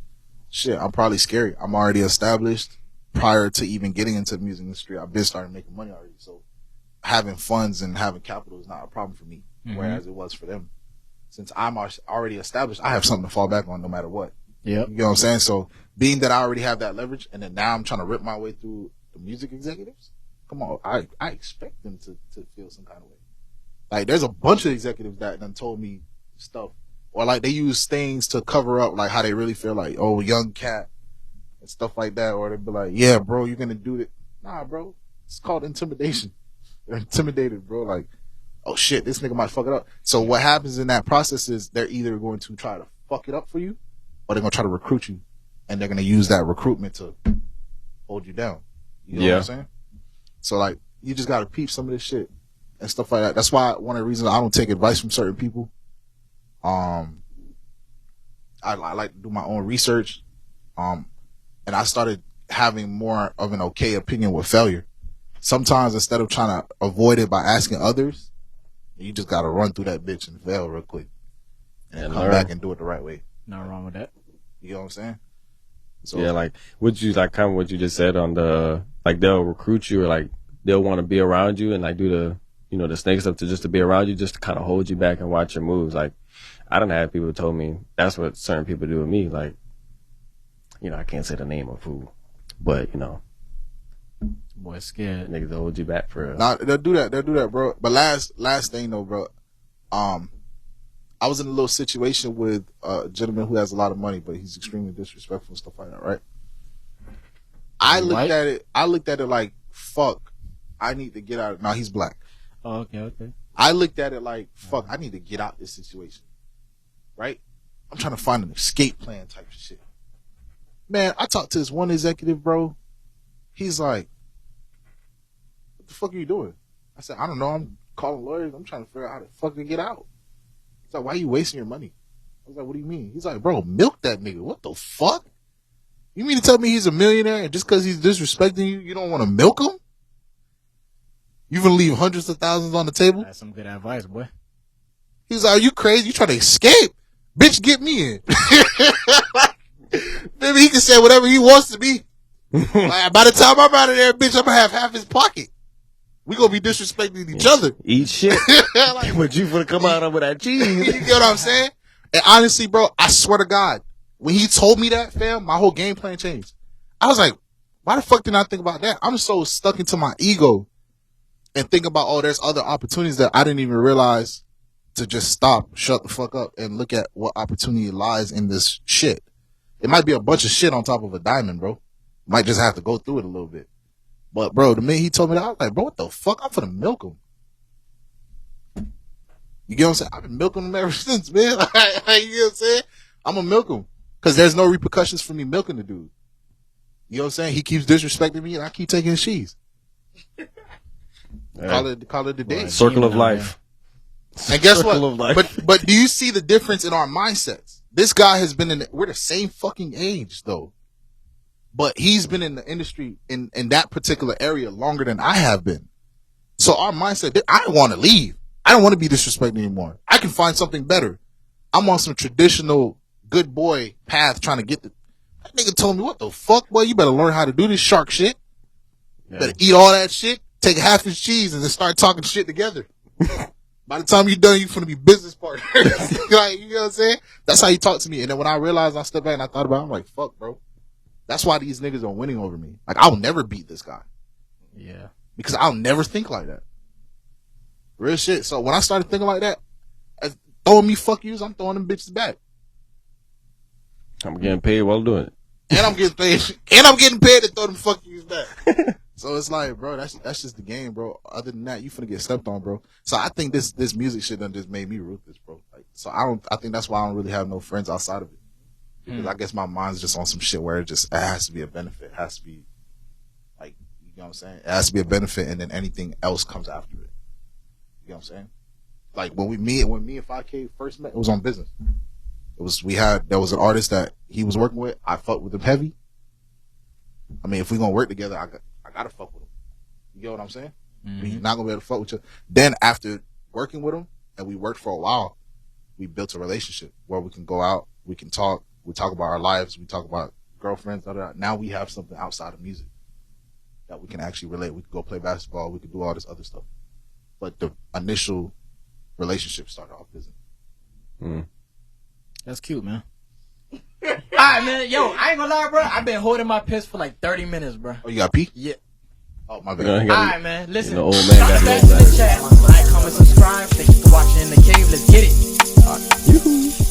shit, I'm probably scary. I'm already established prior to even getting into the music industry. I've been starting making money already. So having funds and having capital is not a problem for me, whereas it was for them. Since I'm already established, I have something to fall back on no matter what. Yeah. You know what I'm saying? So being that I already have that leverage and then now I'm trying to rip my way through the music executives, come on, I expect them to feel some kind of way. Like there's a bunch of executives that done told me stuff. Or like they use things to cover up like how they really feel like, oh, young cat and stuff like that. Or they be like, yeah, bro, you're gonna do it. Nah, bro. It's called intimidation. They're intimidated, bro. Like, oh shit, this nigga might fuck it up. So what happens in that process is they're either going to try to fuck it up for you or they're gonna try to recruit you. And they're gonna use that recruitment to hold you down. You know what I'm saying? So like you just gotta peep some of this shit and stuff like that. That's why one of the reasons I don't take advice from certain people. I like to do my own research. And I started having more of an okay opinion with failure. Sometimes instead of trying to avoid it by asking others, you just gotta run through that bitch and fail real quick. And come back and do it the right way. Nothing wrong with that. You know what I'm saying? So, yeah, like what you just said on the like they'll recruit you or like they'll want to be around you and like do the the snake stuff to be around you just to kind of hold you back and watch your moves. Like I don't have people told me that's what certain people do with me. Like I can't say the name of who, but boy scared. Niggas hold you back for real. Nah, they'll do that, bro. But last thing though, bro. I was in a little situation with a gentleman who has a lot of money, but he's extremely disrespectful and stuff like that, right? I looked at it like, fuck, I need to get out. No, he's black. Oh, okay. I looked at it like, fuck, I need to get out this situation, right? I'm trying to find an escape plan type of shit. Man, I talked to this one executive, bro. He's like, what the fuck are you doing? I said, I don't know. I'm calling lawyers. I'm trying to figure out how the fuck to get out. It's like, why are you wasting your money? I was like, what do you mean? He's like, bro, milk that nigga. What the fuck? You mean to tell me he's a millionaire and just because he's disrespecting you, you don't want to milk him? You gonna leave hundreds of thousands on the table? That's some good advice, boy. He's like, are you crazy? You trying to escape? Bitch, get me in. Maybe he can say whatever he wants to be. Like, by the time I'm out of there, bitch, I'm gonna have half his pocket. We gonna be disrespecting each other. Eat shit. Like, But you gonna come out with that cheese. you get what I'm saying? And honestly, bro, I swear to God, when he told me that, fam, my whole game plan changed. I was like, why the fuck didn't I think about that? I'm so stuck into my ego and think about, oh, there's other opportunities that I didn't even realize to just stop, shut the fuck up, and look at what opportunity lies in this shit. It might be a bunch of shit on top of a diamond, bro. Might just have to go through it a little bit. But, bro, the minute he told me that, I was like, bro, what the fuck? I'm finna milk him. You get what I'm saying? I've been milking him ever since, man. Like, you know what I'm saying? I'm gonna milk him. Because there's no repercussions for me milking the dude. You know what I'm saying? He keeps disrespecting me and I keep taking his cheese. Call it the day. Circle of life. And guess Circle what? of life. But do you see the difference in our mindsets? This guy has been we're the same fucking age though. But he's been in the industry in that particular area longer than I have been. So our mindset, I don't want to leave. I don't want to be disrespected anymore. I can find something better. I'm on some traditional good boy path trying to get that nigga told me, what the fuck, boy? You better learn how to do this shark shit. Yeah. Better eat all that shit, take half his cheese, and then start talking shit together. By the time you're done, you're gonna be business partners. Like, you know what I'm saying? That's how he talked to me. And then when I realized, I stepped back and I thought about it, I'm like, fuck, bro. That's why these niggas are winning over me. Like, I'll never beat this guy. Yeah. Because I'll never think like that. Real shit. So when I started thinking like that, throwing me fuck yous, I'm throwing them bitches back. I'm getting paid while doing it. And I'm getting paid. And I'm getting paid to throw them fuck yous back. So it's like, bro, that's just the game, bro. Other than that, you finna get stepped on, bro. So I think this music shit done just made me ruthless, bro. Like, so I think that's why I don't really have no friends outside of it. Because I guess my mind's just on some shit where it has to be a benefit. It has to be, like, you know what I'm saying? It has to be a benefit, and then anything else comes after it. You know what I'm saying? Like, when me and 5K first met, it was on business. There was an artist that he was working with. I fucked with him heavy. I mean, if we gonna work together, I gotta fuck with him. You get what I'm saying? Mm-hmm. We're not gonna be able to fuck with you. Then after working with him, and we worked for a while, we built a relationship where we can go out, we can talk, we talk about our lives, we talk about girlfriends, Now we have something outside of music that we can actually relate. We could go play basketball, we could do all this other stuff. But the initial relationship started off business. Mm. That's cute, man. Alright, man. Yo, I ain't gonna lie, bro. I've been holding my piss for like 30 minutes, bro. Oh, you got pee? Yeah. Oh, my bad. Alright, man. Listen. You know, old man got drop that in the chat. Like, comment, subscribe. Thank you for watching In The Cave. Let's get it. Yoo-hoo.